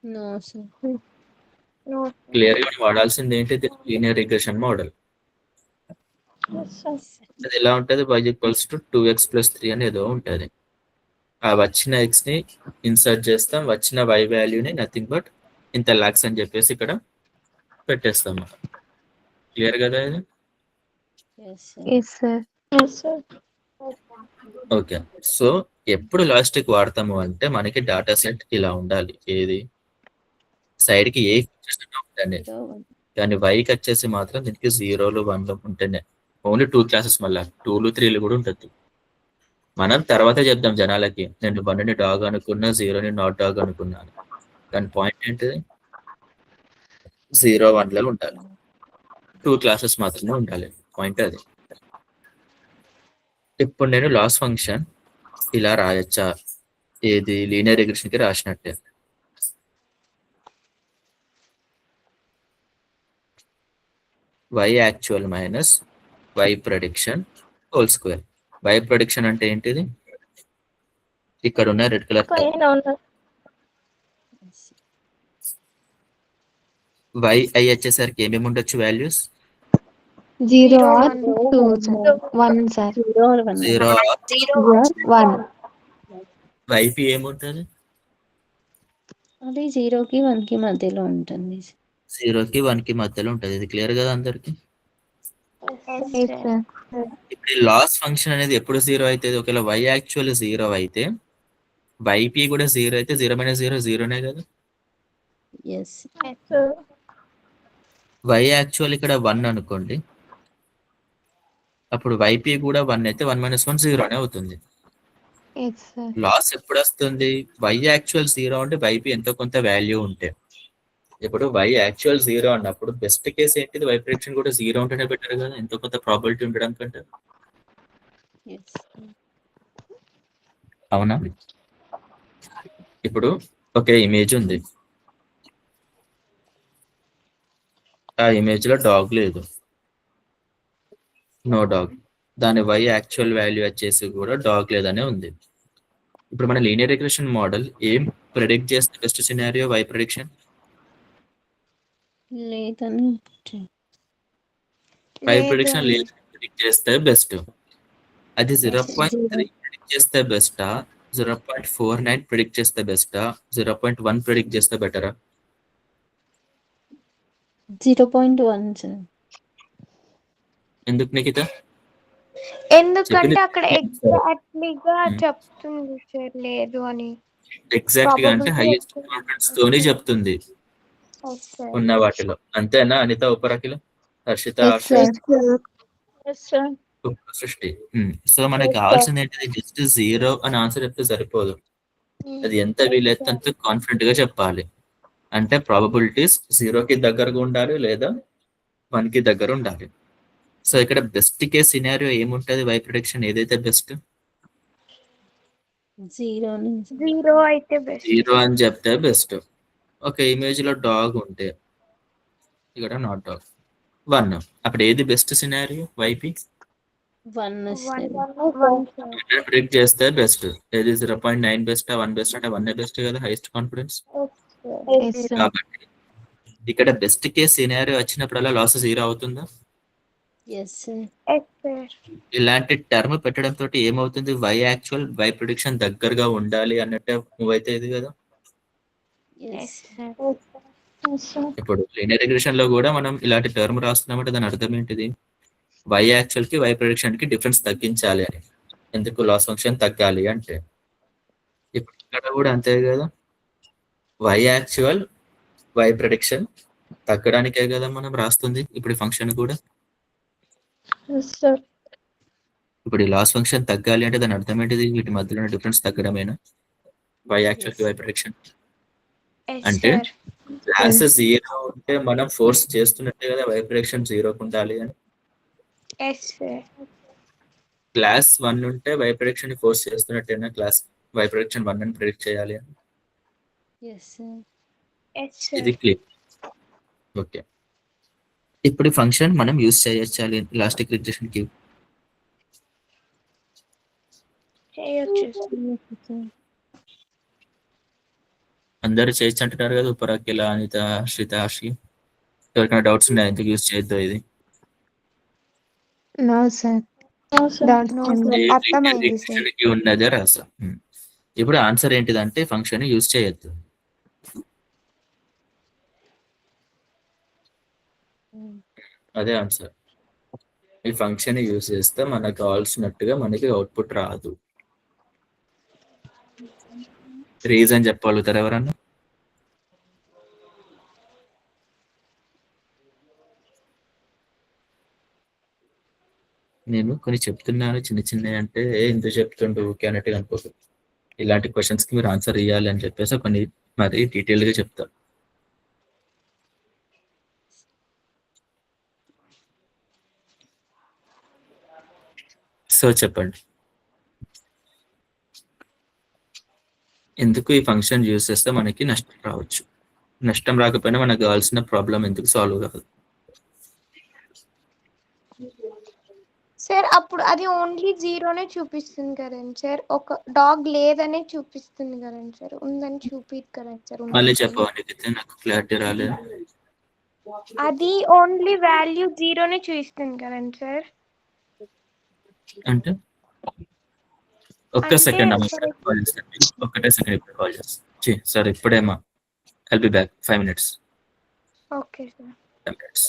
No sir. క్లియర్ గా వాడాల్సింది ఏంటి? Linear regression model. అది ఎలా ఉంటుంది? y = 2x + 3 అని ఏదో ఉంటుంది. ఆ వచ్చిన ఎక్స్ ని ఇన్సర్ట్ చేస్తాం, వచ్చిన y వాల్యూని నథింగ్ బట్ ఇంత లాక్స్ అని చెప్పేసి ఇక్కడ పెట్టేస్తాం. క్లియర్ కదా ఇది? Yes sir. ఓకే. సో ఎప్పుడు లాజిస్టిక్ వాడతాము అంటే మనకి డాటా సెట్ ఇలా ఉండాలి. ఏది సైడ్ కి ఏ ఫీచర్స్ ఉంటాయి కానీ వైకి వచ్చేసి మాత్రం దీనికి 0లు 1లు ఉంటేనే ఓన్లీ 2 క్లాసెస్, మళ్ళీ 2లు 3లు కూడా ఉంటుంది. మనం తర్వాత చెప్దాం జనాలకి, నేను 1ని డాగ్ అనుకున్నా 0ని నాట్ డాగ్ అనుకున్నాను. కానీ పాయింట్ ఏంటిది? 0 1లు ఉండాలి, 2 క్లాసెస్ మాత్రమే ఉండాలి. పాయింట్ అది. ఇప్పుడు నేను లాస్ ఫంక్షన్ ఇలా రాయొచ్చా? ఏది లీనియర్ రిగ్రెషన్ కి రాసినట్టే. y actual minus y prediction whole square. y prediction అంటే ఏంటిది? ఇక్కడ ఉన్న రెడ్ కలర్ y i వచ్చేసరికి ఏమేమి ఉండొచ్చు values? 0 or 2 sir. 1 sir. 0 1. yp ఏముంటుంది? అది 0కి 1కి మధ్యలో ఉంటుంది. 0కి 1కి మధ్యలో ఉంటుంది. ఇది క్లియర్ కదా అందరికి? Yes sir. ఇప్పుడు లాస్ ఫంక్షన్ అనేది ఎప్పుడు 0 అవుతుంది? ఒకవేళ y యాక్చువల్ 0 అయితే yp కూడా 0 అయితే 0 - 0 0నే కదా. ఎస్ y యాక్చువల్ ఇక్కడ 1 అనుకోండి, అప్పుడు yp కూడా 1 అయితే 1 - 1 0నే అవుతుంది. Yes sir. లాస్ ఎప్పుడు వస్తుంది? y యాక్చువల్ 0 అంటే yp ఎంతో కొంత వాల్యూ ఉంటే. ఇప్పుడు y యాక్చువల్ 0 అన్నప్పుడు బెస్ట్ కేసు ఏంటిది? y ప్రెడిక్షన్ కూడా 0 ఉంటేనే బెటర్ కదా, ఎంతో కొంత ప్రాబిలిటీ ఉండడం కంటే. ఎస్ అవునా? ఇప్పుడు ఒకే ఇమేజ్ ఉంది, ఆ ఇమేజ్ లో డాగ్ లేదు, నో డాగ్. దాని y యాక్చువల్ వాల్యూ వచ్చేసి కూడా డాగ్ లేదనే ఉంది. ఇప్పుడు మన లీనియర్ రిగ్రెషన్ మోడల్ ఏం ప్రెడిక్ట్ చేస్తే బెస్ట్ సినారియో? y ప్రెడిక్షన్ లేదని y ప్రెడిక్షన్ లేదు ప్రెడిక్ట్ చేస్తే బెస్ట్. అది 0.3 ప్రెడిక్ట్ చేస్తే బెస్టా, 0.49 ప్రెడిక్ట్ చేస్తే బెస్టా, 0.1 ప్రెడిక్ట్ చేస్తే బెటరా? 0.1 సార్. ఎందుకు నిఖిత? ఎందుకంటే అక్కడ ఎగ్జాక్ట్లీగా చెప్తుంది సార్ లేదు అని. ఎగ్జాక్ట్ గా అంటే Probability హైయెస్ట్ ఎక్కువ. కాన్ఫిడెన్స్ తోని చెప్తుంది Yes, sir. ఉన్న వాటిలో. అంతేనా Anitha, Uparakila, Harshitha, Yes, Arsha, sir. Yes, sir. Srishti. So మనకి కావాల్సింది ఏంటిది? జస్ట్ 0 అని ఆన్సర్ చెప్తే సరిపోదు. అది ఎంత వీలైతే అంత కాన్ఫిడెంట్ గా చెప్పాలి. అంటే ప్రాబబిలిటీస్ 0కి దగ్గరగా ఉండాలి లేదా 1కి దగ్గర ఉండాలి. సో ఇక్కడ బెస్ట్ కేస్ సినారియో ఏముంటది? వై ప్రిడిక్షన్ ఏదైతే బెస్ట్? 0 నుంచి 0 అయితే బెస్ట్. 0 అని చెప్తే బెస్ట్. ఒక ఇమేజ్ లో డాగ్ ఉంటే ఇక్కడ నాట్ డాగ్ 1, అప్పుడు ఏది బెస్ట్ సినారియో? వైపీ 1 వస్తుంది. 1, sir. ప్రిడిక్ట్ చేస్తే బెస్ట్. ఏది 0.9 బెస్ట్, 1 బెస్ట్ అంటే 1 బెస్ట్ కదా, హైయెస్ట్ కాన్ఫిడెన్స్. Yes, sir. కాబట్టి ఇక్కడ బెస్ట్ కేస్ సినారియో వచ్చినప్పుడల్లా లాస్ 0 అవుతుందా? Yes sir. Yes, sir. ఇలాంటి టర్మ్ పెట్టడం తోటి ఏమవుతుంది? వై యాక్చువల్ వై ప్రిడిక్షన్ దగ్గరగా ఉండాలి అన్నట్టే మూవ్ అయితే ఇది కదా. Yes Yes, sir. ఇప్పుడు లీనియర్ రిగ్రెషన్ లో కూడా మనం ఇలాంటి టర్మ్ రాస్తున్నామంటే దాని అర్థం ఏంటిది? వై యాక్చువల్ కి వై ప్రిడిక్షన్ కి డిఫరెన్స్ తగ్గించాలి అని. ఎందుకు? లాస్ ఫంక్షన్ తగ్గాలి అంటే. ఇప్పుడు ఇక్కడ కూడా అంతే కదా, వై యాక్చువల్ వై ప్రిడిక్షన్ తగ్గడానికే కదా మనం రాస్తుంది ఇప్పుడు ఫంక్షన్ కూడా. Yes, sir. ఇప్పుడు ఈ లాస్ ఫంక్షన్ తగ్గాలి అంటే దాని అర్థం ఏంటిది? వీటి మధ్యలో డిఫరెన్స్ తగ్గడమేనా వై యాక్చువల్ కి వై ప్రిడిక్షన్ Yes, అంటే? sir. క్లాస్ 0 ఉంటే మనం ఫోర్స్ చేస్తున్నట్టే కదా వై ప్రిడిక్షన్ 0కి ఉండాలి అని. Yes, sir. క్లాస్ 1 ఉంటే వై ప్రిడిక్షన్ ఫోర్స్ చేస్తున్నట్టేనా క్లాస్ వై ప్రిడిక్షన్ 1 అని ప్రిడిక్ట్ చేయాలి అని. Yes sir. Yes, sir. ఇది క్లియర్. ఓకే, ఇప్పుడు ఈ ఫంక్షన్ మనం యూజ్ చేయొచ్చాలి ఎలాస్టిక్ రిగ్రెషన్ కి. చేయొచ్చు. అందరూ చేయొచ్చు అంటున్నారు కదా, ఉపరాకిల, అనిత, శ్రీత, హర్షి. ఎవరికైనా డౌట్స్ ఉన్నాయా ఎందుకు యూజ్ చేయొద్దు ఇది? No, sir. No, sir. Doubts No, ఉంది. sir. అర్థమైంది సార్. రిగ్రెషన్ కి ఉన్నదే రాసా. ఇప్పుడు ఆన్సర్ ఏంటిదంటే ఫంక్షన్ యూజ్ చేయొద్దు. అదే ఆన్సర్. ఈ ఫంక్షన్ యూజ్ చేస్తే మనకు కావాల్సినట్టుగా మనకి అవుట్పుట్ రాదు. రీజన్ చెప్పగలుగుతారు ఎవరన్నా? నేను కొన్ని చెప్తున్నాను చిన్న చిన్నవి అంటే ఎందుకు చెప్తుండు ఊకే అన్నట్టుగా అనుకోదు. ఇలాంటి క్వశ్చన్స్ కి మీరు ఆన్సర్ ఇవ్వాలి అని చెప్పేసి కొన్ని మరి డీటెయిల్ గా చెప్తా. సో చెప్పండి, ఎందుకు ఈ ఫంక్షన్ యూజ్ చేస్తే మనకి నష్టం రావచ్చు? నష్టం రాకపోయినా మనకు కావాల్సిన ప్రాబ్లం ఎందుకు సాల్వ్ కాదు? సార్ అప్పుడు అది ఓన్లీ 0నే చూపిస్తుంది కదండి సార్. ఒక డాగ్ లేదనే చూపిస్తుంది కదండి సార్. ఉందని చూపిదు కదండి సార్. మళ్ళీ చెప్పండి, నాకు క్లారిటీ రాలేదు. అది ఓన్లీ వాల్యూ 0నే చూపిస్తుంది కదండి సార్. అంటే ఒక్క అంటే సెకండ్ అమ్మ, కాల్ చేస్తాను. ఒక్కటే సెకండ్ ఇప్పుడు కాల్ చేస్తాను. సార్ ఇప్పుడేమా I'll be back 5 minutes. Okay sir. 10 minutes.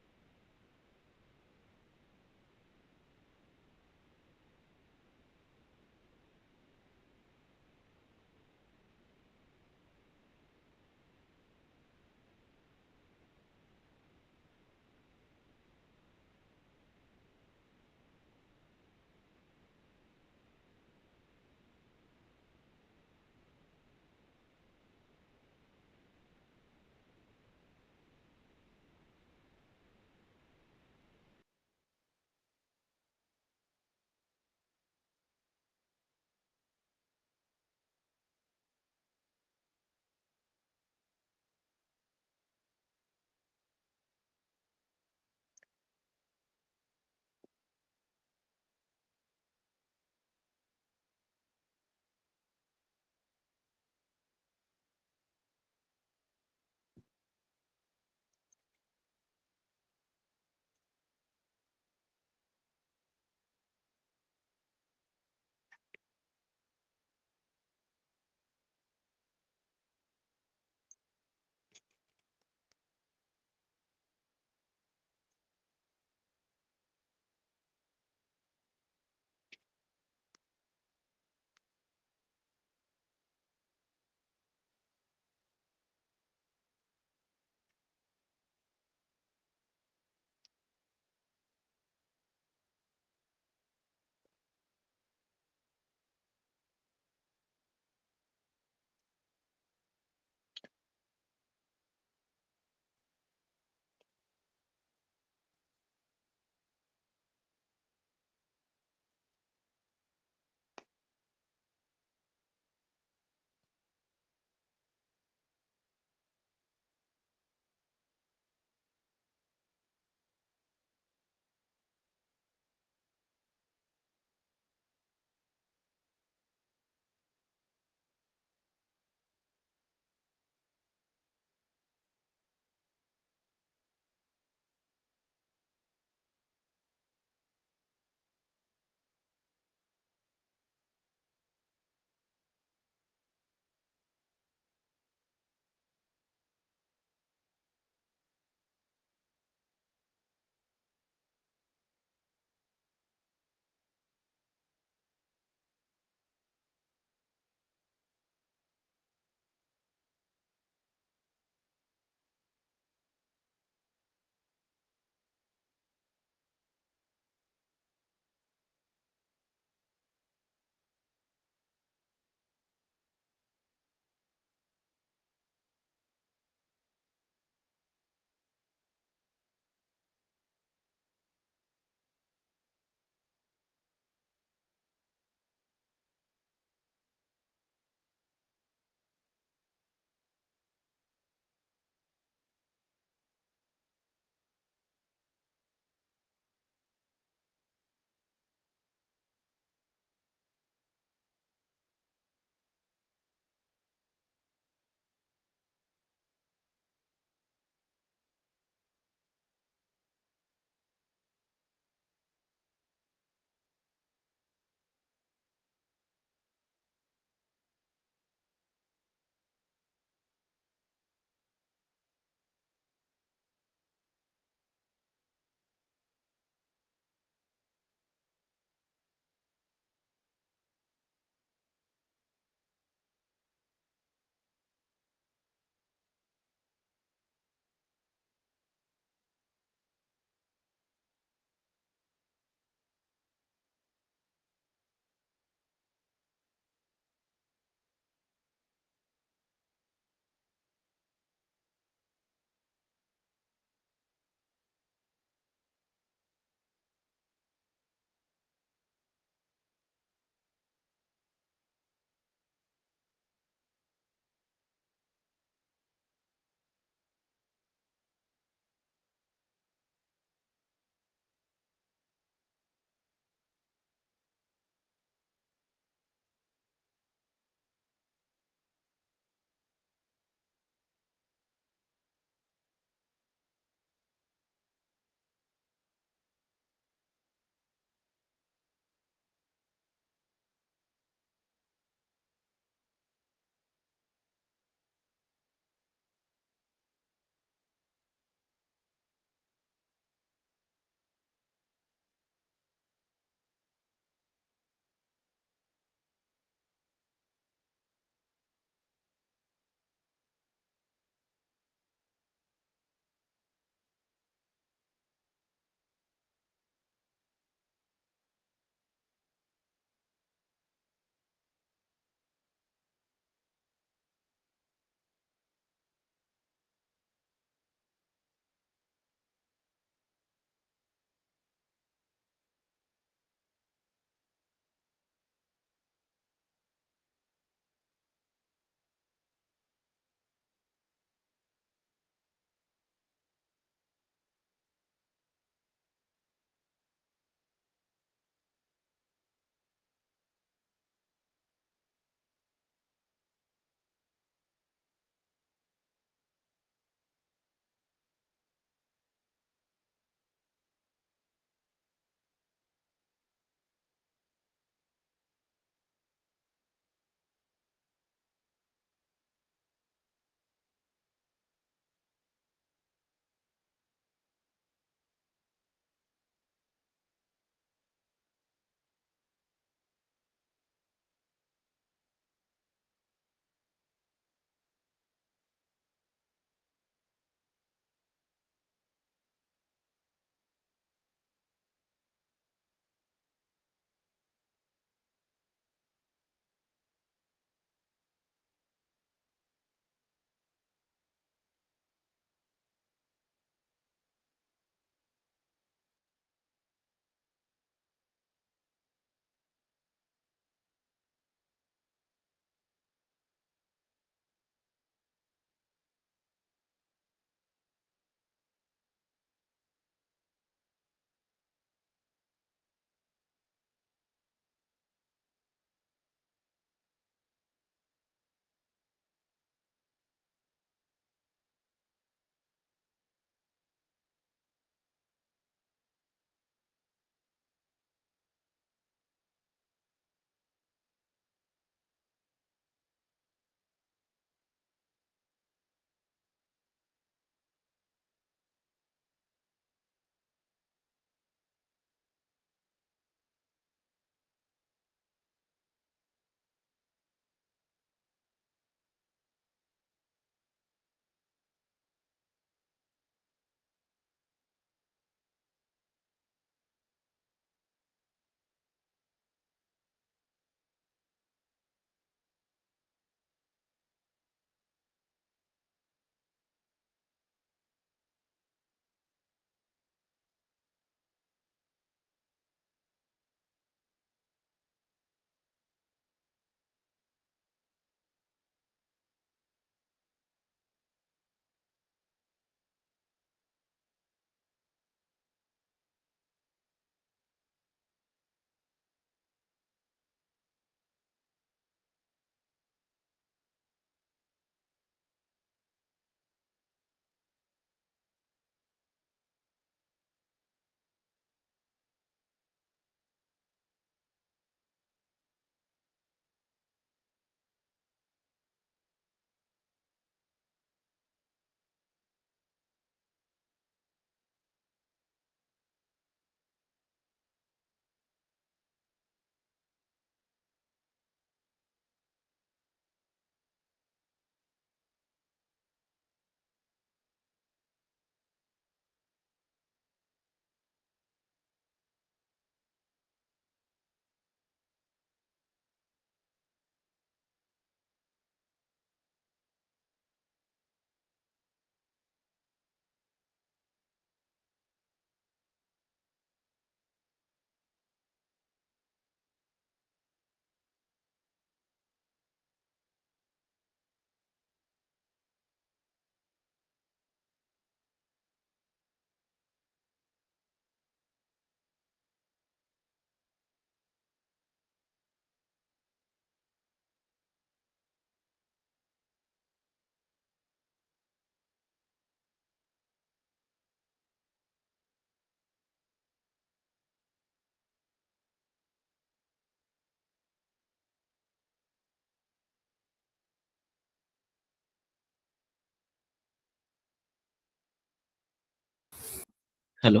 Hello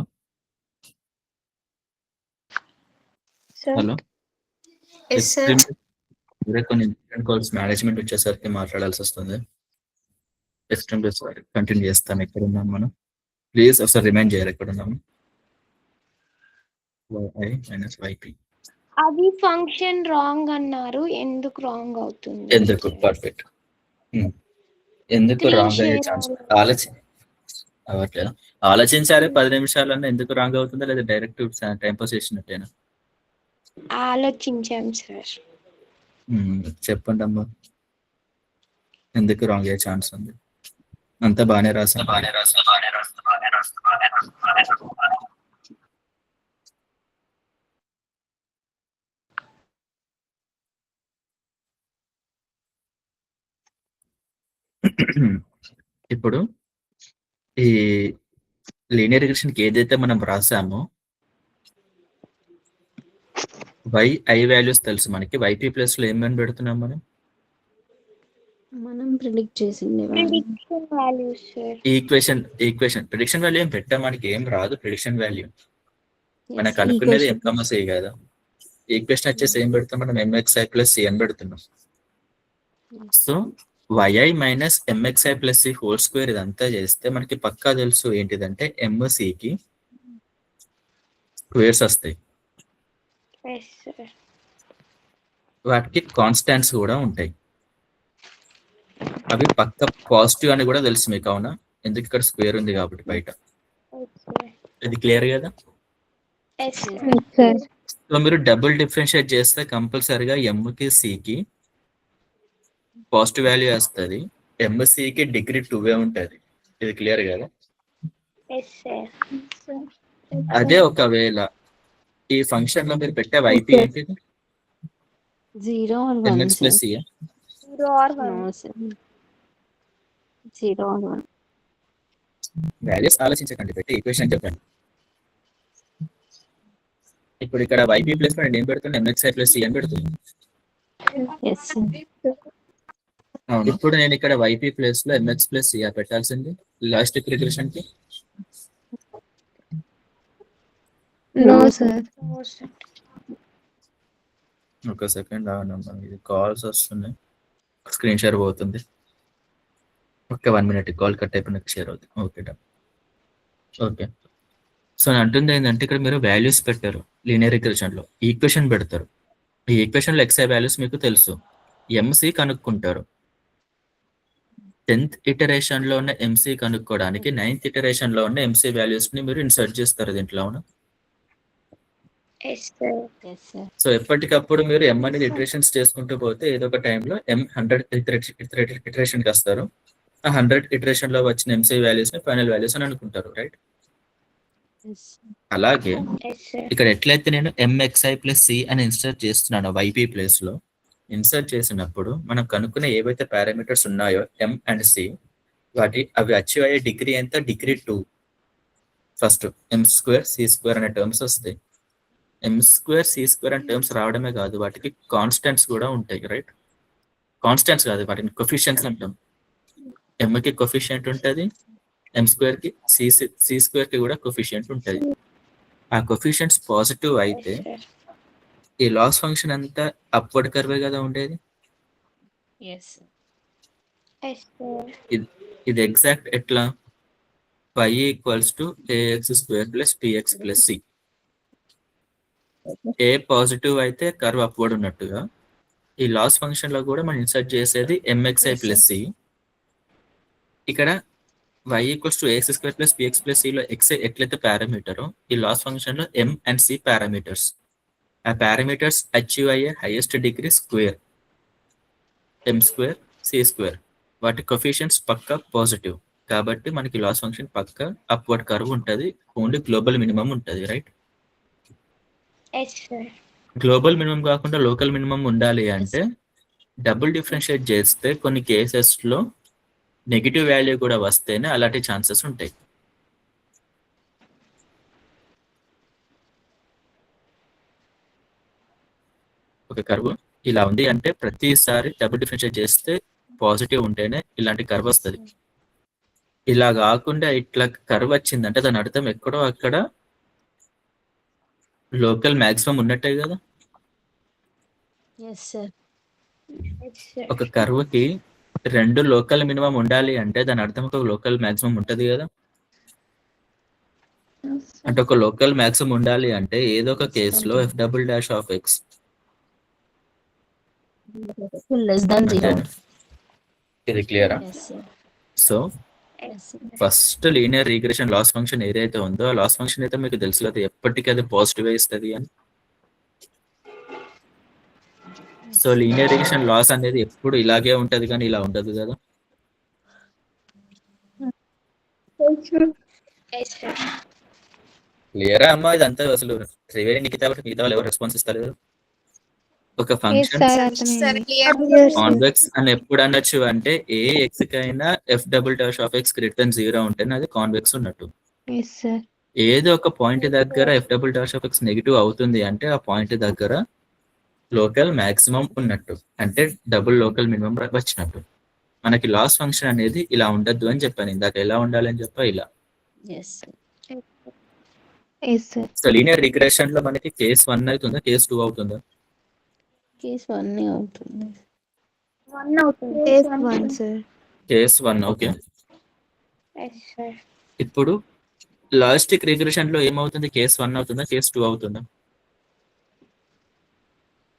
sir hello yes sir వేరే కొన్ని ఇంపార్టెంట్ కాల్స్ మేనేజ్మెంట్ వచ్చేసరికి మాట్లాడాల్సి వస్తుంది. ఎక్స్ట్రీమ్ కంటిన్యూ చేస్తాం. ఎక్కడ ఉన్నాం మనం? ప్లీజ్ ఒకసారి రిమైండ్ చేయాలి ఎక్కడ ఉన్నాము. YI-YP అది ఫంక్షన్ రాంగ్ అన్నారు, ఎందుకు రాంగ్ అవుతుంది? ఎందుకు? పర్ఫెక్ట్. ఎందుకు Three రాంగ్ అయ్యే share ఛాన్స్ అవ్వట్లేదా? ఆలోచించారే 10 నిమిషాలన్నా ఎందుకు రాంగ్ అవుతుందా, లేదా డైరెక్ట్ టైం పాస్ చేసినట్టేనా? ఆలోచించాం సార్. చెప్పండి అమ్మా, ఎందుకు రాంగ్ అయ్యే ఛాన్స్ ఉంది? అంతా బాగానే రాసా. ఇప్పుడు ఈ లీనియర్ రిగ్రెషన్ కి ఏదైతే మనం రాసామో YI వాల్యూస్ తెలుసు మనకి. YP ప్లస్ లో ఏమని పెడుతున్నాం మనం? మనం ప్రిడిక్ట్ చేసింది prediction values sir. Equation prediction value ఏం పెట్టా, మనకి ఏం రాదు. ప్రిడిక్షన్ వాల్యూ మనకు అనుకునేది M, C కదా. ఈక్వేషన్ వచ్చేసి ఏం పెడతాం మనం? MXI ప్లస్ C అని పెడుతున్నాం. So YI minus MXI plus C whole square ఇదంతా చేస్తే మనకి పక్కా తెలుసు ఏంటిదంటే MCకి స్క్వేర్స్ వస్తాయి. Yes sir. వాటికి కాన్స్టాంట్స్ కూడా ఉంటాయి. అవి పక్క పాజిటివ్ అని కూడా తెలుసు మీకు, అవునా? ఎందుకు? ఇక్కడ స్క్వేర్ ఉంది కాబట్టి బయట. ఇది క్లియర్ కదా? Yes sir. సో మీరు డబుల్ డిఫరెన్షియేట్ చేస్తే కంపల్సరిగా ఎంకి సికి పాజిటివ్ వాల్యూ వస్తుంది. ఎంసికి డిగ్రీ 2 ఉంటుంది. ఇది క్లియర్ కదా? Yes sir. అదే ఒకవేళ ఈ ఫంక్షన్ లో మీరు పెట్టే వైపీ ఏంటిది? 0 or 1 MX plus C. 0 or 1. No sir. 0 or 1. Values ఆలోచించకండి, పెట్టి ఈక్వేషన్ చెప్పండి. ఇప్పుడు ఇక్కడ వైపీ ప్లస్ లో నేను ఏం పెడుతున్నా? MXI ప్లస్ సి అని పెడుతున్నాను. Yes sir. ఇప్పుడు నేను ఇక్కడ వైపీ ప్లస్ లో MX ప్లస్ సి పెట్టాల్సింది లాస్ట్ రిగ్రెషన్ కి. No sir. ఒక సెకండ్ ఆగండి, ఇది కాల్స్ వస్తున్నాయి, స్క్రీన్ షేర్ పోతుంది. ఓకే 1 minute, కాల్ కట్ అయిపోయిన షేర్ అవుతుంది. Okay done. ఓకే, సో నేను అంటుంది ఏంటంటే ఇక్కడ మీరు వాల్యూస్ పెట్టారు లీనియర్ రిగ్రెషన్ లో, ఈక్వేషన్ పెడతారు. ఈ ఈక్వేషన్ లో XI వాల్యూస్ మీకు తెలుసు, MC కనుక్కుంటారు. 10th ఇటరేషన్ లో ఉన్న MC కనుక్కోవడానికి 9th ఇటరేషన్ లో ఉన్న MC వాల్యూస్ ని మీరు ఇన్సర్ట్ చేస్తారు దీంట్లో, అవునా? Yes sir. Yes sir. So ఎప్పటికప్పుడు మీరు M అనేది ఇటరేషన్స్ చేసుకుంటూ పోతే ఏదో ఒక టైంలో M 100 ఇటరేషన్కి వస్తారు. ఆ 100 ఇటరేషన్ లో వచ్చిన MC వాల్యూస్ ని ఫైనల్ వాల్యూస్ అని అనుకుంటారు, రైట్? Yes. అలాగే ఎస్ సార్. ఇక్కడ ఎట్లయితే నేను MXI ప్లస్ C అని ఇన్సర్ట్ చేస్తున్నాను YP ప్లేస్ లో, ఇన్సర్ట్ చేసినప్పుడు మనం కనుక్కునే ఏవైతే పారామీటర్స్ ఉన్నాయో M అండ్ C, అవి అచీవ్ అయ్యే డిగ్రీ ఎంత? డిగ్రీ 2. ఫస్ట్ M2 C2 అనే టర్మ్స్ వస్తాయి. M2 C2 అనే టర్మ్స్ రావడమే కాదు, వాటికి కాన్స్టెంట్స్ కూడా ఉంటాయి, రైట్? కాన్స్టెంట్స్ కాదు, వాటిని కొఫిషియెంట్స్ అంటాం. M కి కొఫిషియంట్ ఉంటుంది, M2 కి C2 కి కూడా కొఫిషియంట్ ఉంటుంది. ఆ కొఫిషియంట్స్ పాజిటివ్ అయితే ఈ లాస్ ఫంక్షన్ అంతా అప్వర్డ్ కర్వే కదా ఉండేది. Yes sir. Yes sir. ఇది ఎగ్జాక్ట్ ఎట్లా? y = ax² + bx + c. A positive అయితే కర్వ్ అప్వర్డ్ ఉన్నట్టుగా ఈ లాస్ ఫంక్షన్ లో కూడా మనం ఇన్సర్ట్ చేసేది MXI ప్లస్ C. ఇక్కడ y = ax² + bx + c లో x ఎట్లయితే పారామీటరో, ఈ లాస్ ఫంక్షన్ లో M అండ్ C పారామీటర్స్. ఆ పారామీటర్స్ అచీవ్ అయ్యే highest degree square M2 C2. వాటి కొఫిషియెంట్స్ పక్కా పాజిటివ్ కాబట్టి మనకి లాస్ ఫంక్షన్ పక్కా అప్వర్డ్ కర్వ్ ఉంటుంది. ఓన్లీ గ్లోబల్ మినిమం ఉంటుంది, right? Yes sir. Global minimum కాకుండా లోకల్ మినిమం ఉండాలి అంటే డబుల్ డిఫరెన్షియేట్ చేస్తే కొన్ని కేసెస్ లో నెగిటివ్ వాల్యూ కూడా వస్తేనే అలాంటి ఛాన్సెస్ ఉంటాయి. ఒక కర్వ్ ఇలా ఉంది అంటే ప్రతిసారి డబుల్ డిఫరెన్షియేట్ చేస్తే పాజిటివ్ ఉంటేనే ఇలాంటి కర్వ్ వస్తుంది. ఇలా కాకుండా ఇట్లా కర్వ్ వచ్చిందంటే దాని అర్థం ఎక్కడో అక్కడ లోకల్ మాక్సిమం ఉన్నట్టే కదా. Yes sir. ఒక కర్వ్ కి 2 లోకల్ మినిమం ఉండాలి అంటే దాని అర్థం ఒక లోకల్ మాక్సిమం ఉంటది కదా. అంటే ఒక లోకల్ మాక్సిమం ఉండాలి అంటే ఏదో ఒక కేసులో f double dash of x less than 0. అంతేనా? ఇది క్లియరా? Yes sir. So yes sir. First linear regression loss function ఏదైతే ఉందో ఆ లాస్ ఫంక్షన్ అయితే మీకు తెలుసు కదా ఎప్పటికీ అది పాజిటివ్ ఇస్తుంది అని. సో లీనియర్ రిగ్రెషన్ లాస్ అనేది ఎప్పుడు ఇలాగే ఉంటది కానీ ఇలా ఉండదు కదా. క్లియరా అమ్మా? ఇదంతా అసలు త్రివేణి మిగతా వాళ్ళు ఎవరు రెస్పాన్స్ ఇస్తారు? ఒక ఫంక్షన్ సార్ క్లియర్. కాన్వెక్స్ అని ఎప్పుడు అనొచ్చు అంటే ఏ ఎక్స్ కైనా F double dash of X greater than 0 ఉంటేనే అది కాన్వెక్స్ ఉన్నట్టు. Yes sir. ఏదో ఒక పాయింట్ దగ్గర F double dash of X negative అవుతుంది అంటే ఆ పాయింట్ దగ్గర లోకల్ మాక్సిమం ఉన్నట్టు, అంటే డబుల్ లోకల్ మినిమం వచ్చినట్టు. మనకి లాస్ ఫంక్షన్ అనేది ఇలా ఉండద్దు అని చెప్పాను ఇందాక. ఎలా ఉండాలని చెప్పా ఇలా. Yes sir. Yes sir. So linear regression లో మనకి కేస్ 1 అవుతుందా కేస్ 2 అవుతుందా? కేస్ 1 అవుతుంది. Case 1 sir. కేస్ 1. ఓకే. ఇప్పుడు లాజిస్టిక్ రిగ్రెషన్ లో ఏమవుతుంది? కేస్ 1 అవుతుందా కేస్ 2 అవుతుందా?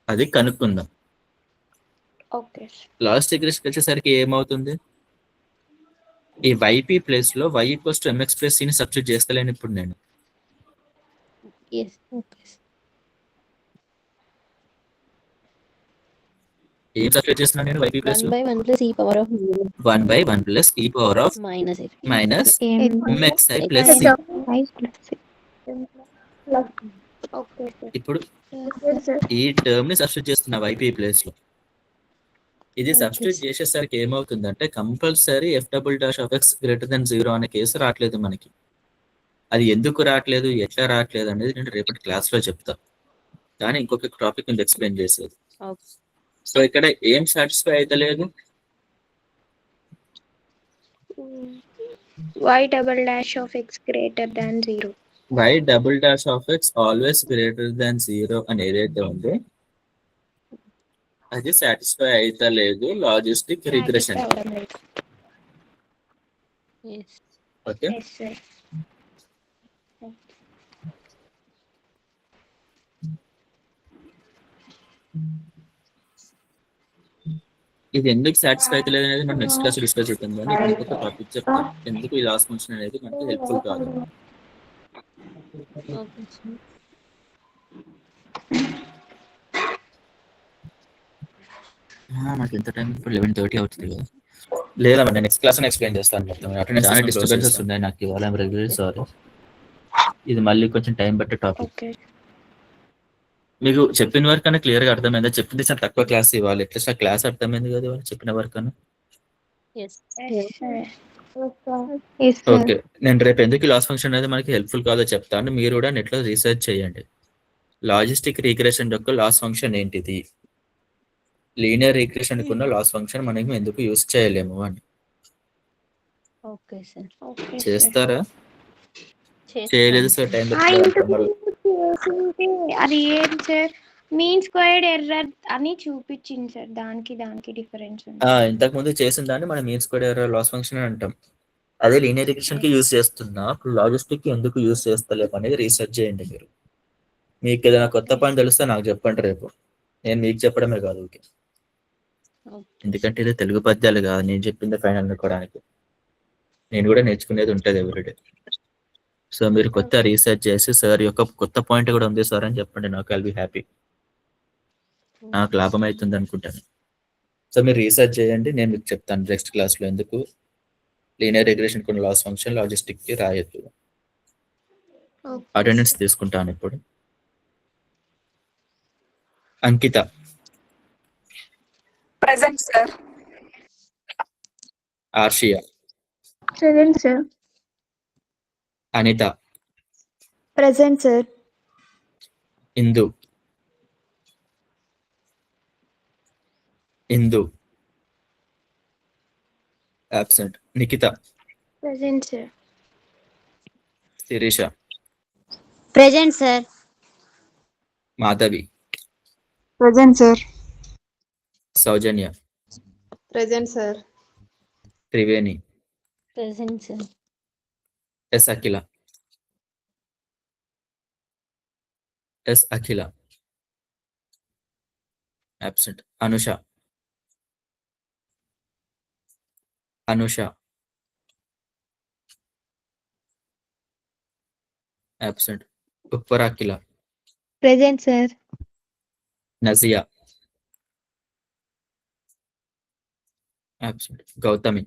అది కనుక్కుందాం. లాజిస్టిక్ రిగ్రెషన్ వచ్చేసరికి ఏమవుతుంది? ఈ వైపీ ప్లేస్ లో y = mx + c ని సబ్స్టిట్యూట్ చేస్తలేను ఇప్పుడు నేను. ఎస్. ఓకే. ఏం సబ్స్టిట్యూట్ చేస్తున్నాను నేను వైపీ ప్లేస్ లో? 1/1 + e power of 1/1 + e power of minus it. minus mxi + c. ఇప్పుడు ఈ టర్మ్ ని సబ్స్టిట్యూట్ చేస్తున్నా వైపీ ప్లేస్ లో. ఇది సబ్స్టిట్యూట్ చేసేసరికి ఏమవుతుందంటే compulsory F double dash of X greater than 0 అనే కేసు రావట్లేదు మనకి. అది ఎందుకు రావట్లేదు, ఎట్లా రావట్లేదు అనేది నేను రేపటి క్లాస్ లో చెప్తా. కానీ ఇంకొక టాపిక్ ఉంది ఎక్స్ప్లెయిన్ చేసేది. సో ఇక్కడ ఏం సాటిస్ఫై అయితే లేదు? y double dash of x greater than 0. y double dash of X always greater than 0 అని ఏదైతే ఉందో అది సాటిస్ఫై అయితే లేదు లాజిస్టిక్ రిగ్రెషన్. ఎస్. ఓకే. ఇది ఎందుకు సాటిస్ఫై అయితే లేదు అనేది మనం నెక్స్ట్ క్లాస్ డిస్కస్ చేద్దాం. కానీ ఇంకొక టాపిక్ చెప్తాను ఎందుకు ఈ లాస్ ఫంక్షన్ అనేది మనకి హెల్ప్ఫుల్ కాదు. Okay sir. నాకు ఎంత టైం? ఇప్పుడు 11:30 అవుతుంది కదా. లేదా నేను నెక్స్ట్ క్లాస్ ఎక్స్ప్లెయిన్ చేస్తాను మొత్తం. చాలా డిస్టర్బెన్సెస్ ఉన్నాయి నాకు ఇవాళ. సారీ, ఇది మళ్ళీ కొంచెం టైం పట్టే టాపిక్. మీకు చెప్పిన వరకు అన్నా క్లియర్ గా అర్థమైందా? చెప్పింది చాలా తక్కువ క్లాస్ ఇవ్వాలి. ఎట్లా క్లాస్ అర్థమైంది కదా చెప్పిన వరకు అన్నా. ఎస్. Yes sir. ఓకే. నేను రేపు ఎందుకు లాస్ ఫంక్షన్ అనేది మనకి హెల్ప్ఫుల్ కాదో చెప్తాను. మీరు కూడా నెట్ లో రీసెర్చ్ చేయండి. లాజిస్టిక్ రిగ్రెషన్ యొక్క లాస్ ఫంక్షన్ ఏంటిది, లీనియర్ రిగ్రెషన్ కున్న లాస్ ఫంక్షన్ మనం ఎందుకు యూస్ చేయలేము అని. Okay sir. చేస్తారా? చేయలేదు సార్. టైం అది ఏం సార్ మీన్ స్క్వేర్డ్ ఎర్రర్ అని చూపించింది సార్. దానికి డిఫరెన్స్ ఉంది. ఇంతకు ముందు చేసిన దాన్ని మనం mean squared error loss function అని అంటాం. అదే లీనియర్ రిగ్రెషన్ కి యూస్ చేస్తున్నా. లాజిస్టిక్ కి ఎందుకు యూస్ చేస్తలేము అనేది రీసెర్చ్ చేయండి మీరు. మీకు ఏదైనా కొత్త పని తెలిస్తే నాకు చెప్పండి రేపు. నేను మీకు చెప్పడమే కాదు, ఎందుకంటే ఇది తెలుగు పద్యాలు కాదు నేను చెప్పింది ఫైనల్ అనుకోవడానికి. నేను కూడా నేర్చుకునేది ఉంటుంది ఎవ్రీడే. సో మీరు కొత్త రీసెర్చ్ చేసి సార్ యొక్క కొత్త పాయింట్ కూడా ఉంది సార్ అని చెప్పండి. నాకు ఐల్ బి హ్యాపీ. నాకు లాభం అవుతుంది అనుకుంటాను. సో మీరు రీసెర్చ్ చేయండి, నేను మీకు చెప్తాను నెక్స్ట్ క్లాస్ లో ఎందుకు లీనియర్ రిగ్రెషన్ కొన్ని లాస్ ఫంక్షన్ లాజిస్టిక్ కి రాయొద్దు. అటెండెన్స్ తీసుకుంటాను ఇప్పుడు. Ankitha. Present sir. Arshiya. Present sir. Anitha. Present sir. Indu. Indu. Absent. Nikhitha. Present sir. Sirisha, present sir. Madhavi, present sir. Soujanya, present sir. Triveni, present sir. S Akhila, S Akhila, absent. Anusha, Anusha, absent. Upparakila, present sir. Nazia, absent. Gowthami,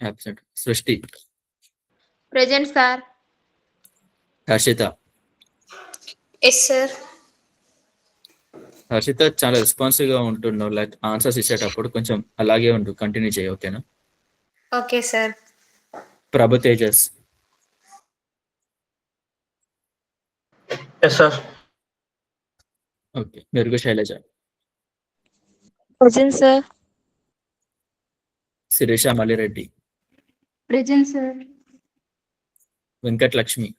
absent. Srishti, present sir. Harshitha. Yes sir. Harshitha చాలా responsive గా ఉంటున్నావు, like answers ఇచ్చేటప్పుడు కొంచెం అలాగే ఉండు, continue చేయి, ఓకేనా? Okay sir. Prabhu Tejas, yes sir. Okay. Merugu Shailaja, present sir. Sirisha Mallireddy, present sir. Venkata Lakshmi,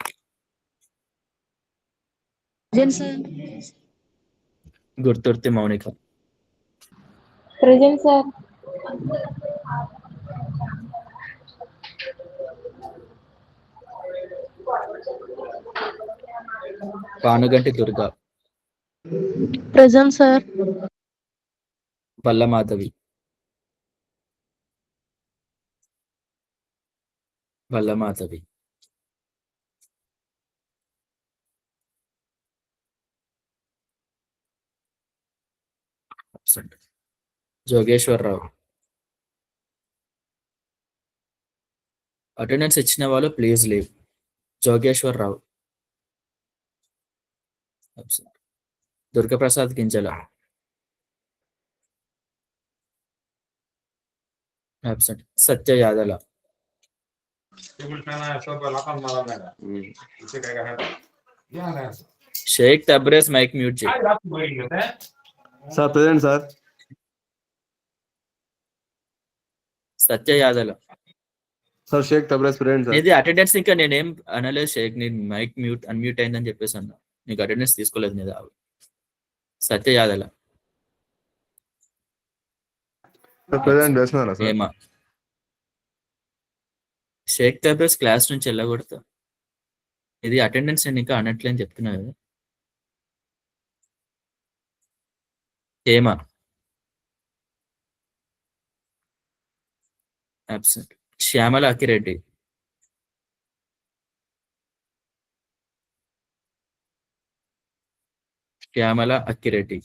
present sir. Gurthurthi Mounika, present sir. Panuganti Durga, present sir. Vallamadhavi, Vallamadhavi, absent. Jogeswararao. Attendance ఇచ్చిన వాళ్ళు please leave. Jogeswararao, absent. Durgaprasad Ginjala, absent. Satya Yadala, Shaik Tabrez mic mute చేయి. Sir present sir. Satya Yadala, sir Shaik Tabrez present sir. ఇది అటెండెన్స్ ఇంకా నేనేం అనలేదు షేక్, నేను మైక్ అన్మ్యూట్ అయిందని చెప్పేసి అన్నా, నీకు అటెండెన్స్ తీసుకోలేదు మీద. సత్య యాదల, ప్రెజెంట్ వేస్తున్నారా సార్? ఏమా షేక్ తబ్రేజ్ క్లాస్ నుంచి వెళ్ళకూడదు, ఇది అటెండెన్స్ నేను ఇంకా అనట్లేని చెప్తున్నా కదా. ఏమా absent. Shyamala Akkireddy, Shyamala Akkireddy,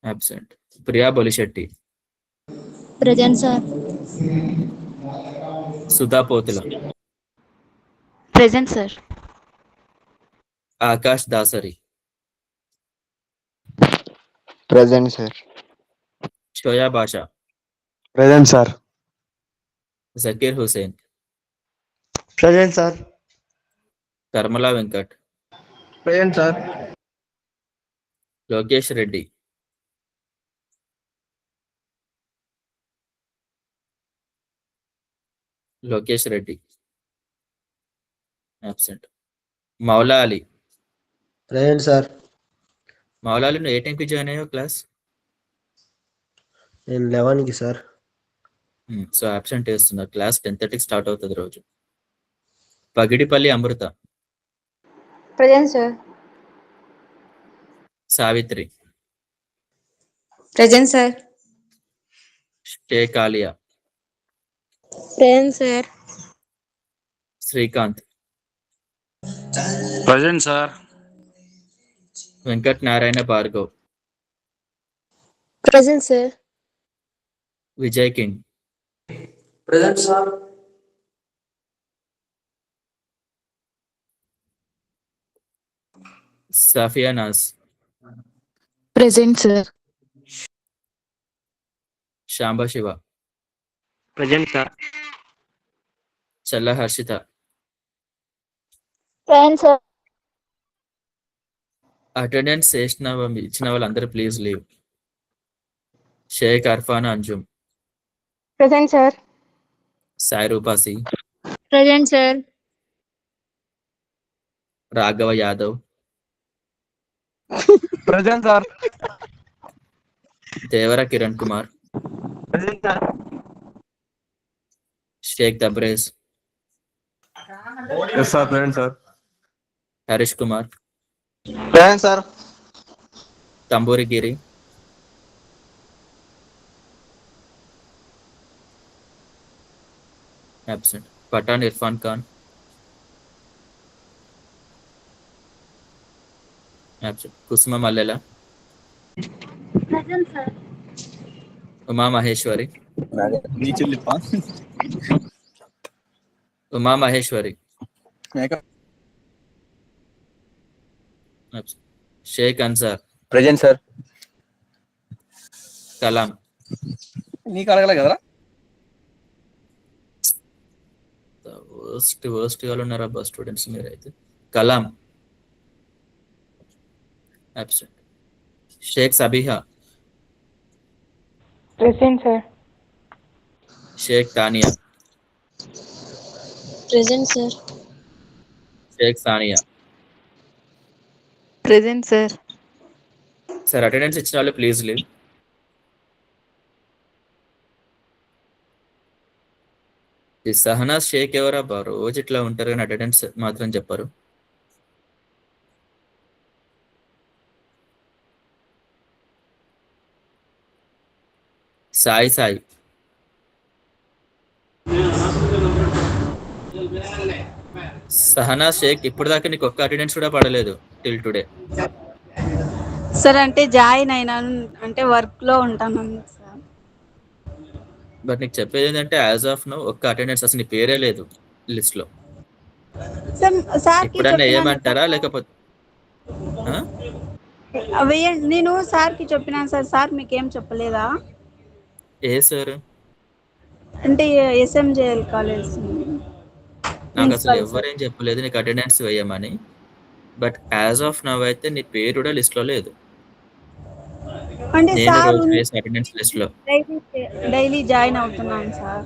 absent. Priya Bolisetti, present sir. Sudha Pothula, present sir. Akash Dasari, present sir. Shoya Basha, present sir. Zakir Hussain, present sir. Karmala Venkat, present sir. Lokesh Reddy, Lokesh Reddy, absent. Moula Ali, present sir. Moula Ali నువ్వు ఏ టైంకి జాయిన్ అయ్యావు క్లాస్? నేను 11కి సార్. సో అబ్సెంట్ వేస్తున్నా, క్లాస్ 10:30కి స్టార్ట్ అవుతుంది రోజు. Pagidipalli Amrutha, present sir. Savitri, present sir. Sheikh Alia, present sir. Srikanth, present sir. Venkat Narayana Bhargav, present sir. Vijay King, present sir. Safia Naz, present sir. Samba Siva, present sir. Challa Harshitha, present sir. Attendance ఇచ్చిన వాళ్ళందరూ please leave. Shaik Arfan Anjum, present sir. Sai Rupasi, present sir. Raghava Yadav, present sir. Devara Kiran Kumar, present sir. Shaik Dabrez, yes sir present sir. Harish Kumar, present sir. Thamburi Giri, absent. Pathan Irfan Khan, absent. Kusuma Mallela, present sir. Uma Maheshwari, Uma Maheshwari, absent. Sheikh Ansar, present sir. Kalam, నీకు అడగలే కదరా? Worst వాళ్ళు ఉన్నారా బా students మీరైతే. Kalam, absent. Sheikh Sabiha, present sir. Sheikh Tania, present sir. Sheikh Sania. Present sir. Sir attendance ఇచ్చిన వాళ్ళు please leave. ఈ సహనాజ్ షేక్ ఎవరబ్బా, రోజు ఇట్లా ఉంటారు కానీ అటెండెన్స్ మాత్రం చెప్పరు. సాయి సాయి, సహనాజ్ షేక్ ఇప్పుడు దాకా నీకు ఒక్క అటెండెన్స్ కూడా పడలేదు టిల్ టుడే. సార్ అంటే జాయిన్ అయినాను అంటే వర్క్ లో ఉంటాను సార్. బట్ నీకు చెప్పేది ఏంటంటే యాజ్ ఆఫ్ నో ఒక్క అటెండెన్స్ అసలు నీ పేరే లేదు లిస్ట్ లో. సార్ ఎప్పుడన్నా ఏమంటారా లేకపోతే నేను సార్ కి చెప్పినాను సార్. సార్ మీకేం చెప్పలేదా? ఏ సార్? అంటే ఎస్ఎంజేఎల్ కాలేజ్ నాకు అసలు ఎవరేం చెప్పలేదు నీకు అటెండెన్స్ వేయమని. బట్ యాజ్ ఆఫ్ నవ్ అయితే నీ పేరు కూడా లిస్ట్ లో లేదు. అంటే నేను సార్ రోజు వేసే అటెండెన్స్ లిస్ట్ లో. డైలీ జాయిన్ అవుతున్నాను సార్.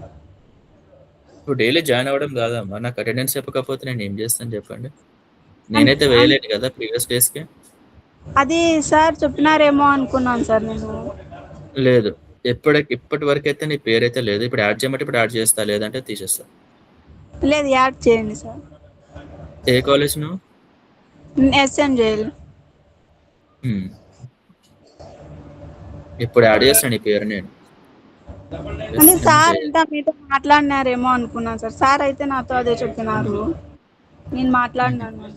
ఇప్పుడు డైలీ జాయిన్ అవ్వడం కాదమ్మా, నాకు అటెండెన్స్ చెప్పకపోతే నేను ఏం చేస్తాను చెప్పండి. నేనైతే వేయలేను కదా ప్రీవియస్ డేస్ కి. అది సార్ చెప్పినారేమో అనుకున్నాను సార్ నేను. లేదు, ఇప్పటి వరకు అయితే నీ పేరు అయితే లేదు. ఇప్పుడు యాడ్ చేయమంటే ఇప్పుడు యాడ్ చేస్తా, లేదంటే తీసేస్తా. లేదు, యాడ్ చేయండి సార్. ఏ కాలేజ్ నువ్వు? ఎస్ఎంజేఎల్. ఇప్పుడు యాడ్ చేస్తాను నీ పేరు నేను. అంటే సార్ ఇంకా మీతో మాట్లాడినారేమో అనుకున్నాను సార్. సార్ అయితే నాతో అదే చెప్పినారు, నేను మాట్లాడినాను.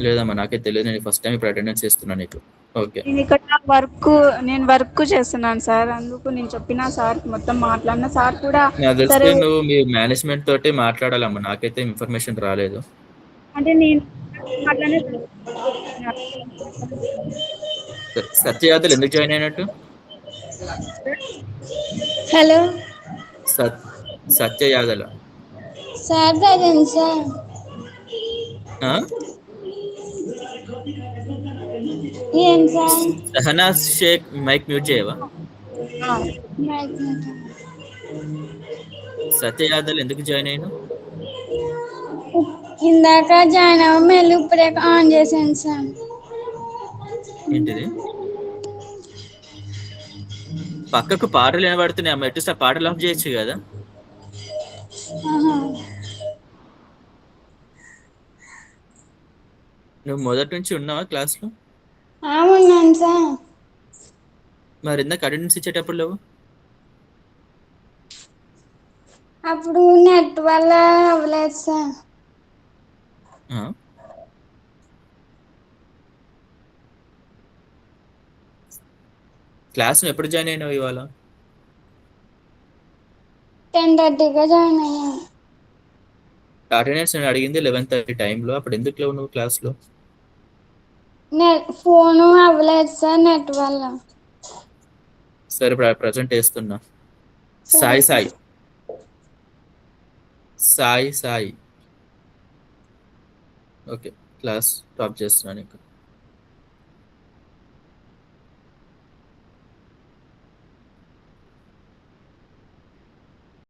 లేదమ్మా నాకే తెలియదు, నేను ఫస్ట్ టైం ఇప్పుడు అటెండెన్స్ ఇస్తున్నాను నీకు. ఓకే, నేను ఇక్కడ నేను వర్క్ చేస్తున్నాను సార్, అందుకు నేను చెప్పిన సార్ మొత్తం మాట్లాడిన. సార్ కూడా నాకు తెలిసి సరే నువ్వు మీ మేనేజ్మెంట్ తోటి మాట్లాడాలమ్మా, నాకైతే ఇన్ఫర్మేషన్ రాలేదు. అంటే నేను మాట్లాడే సత్యయాదలు ఎందుకు జాయిన్ అయినట్టు? Hello Satyayadala sir. Present sir. ఏం sir? Sahanaz Shaik mic mute చేయవా? సత్యయాదల్ ఎందుకు జాయిన్ అయినా? ఇందాక జాయిన్ అవ్వ మళ్ళీ ఇప్పుడే ఆన్ చేశాను సార్. ఏంటిది పక్కకు పాటలు వినబడుతున్నాయి అమ్మ, ఎటు పాటలు ఆఫ్ చేయొచ్చు కదా. నువ్వు మొదటి నుంచి ఉన్నావా క్లాస్ లో? ఉన్నాను సార్. మరి ఇందాక అటెండెన్స్ ఇచ్చేటప్పుడు లేవు? అప్పుడు నెట్ వల్ల అవ్వలేదు సార్. క్లాస్ ఎప్పుడు జాయిన్ అయినావు ఇవాళ? 10:30గా జాయిన్ అయ్యాను. అటెండెన్స్ నేను అడిగింది 11:30 టైంలో, అప్పుడు ఎందుకు లేవు నువ్వు క్లాస్ లో? ఫోను అవ్వలేదు సార్ నెట్ వల్ల. సరే ఇప్పుడు ప్రజెంట్ వేస్తున్నా. Sai Sai Sai Sai okay, class top చేస్తున్నాను ఇంకా.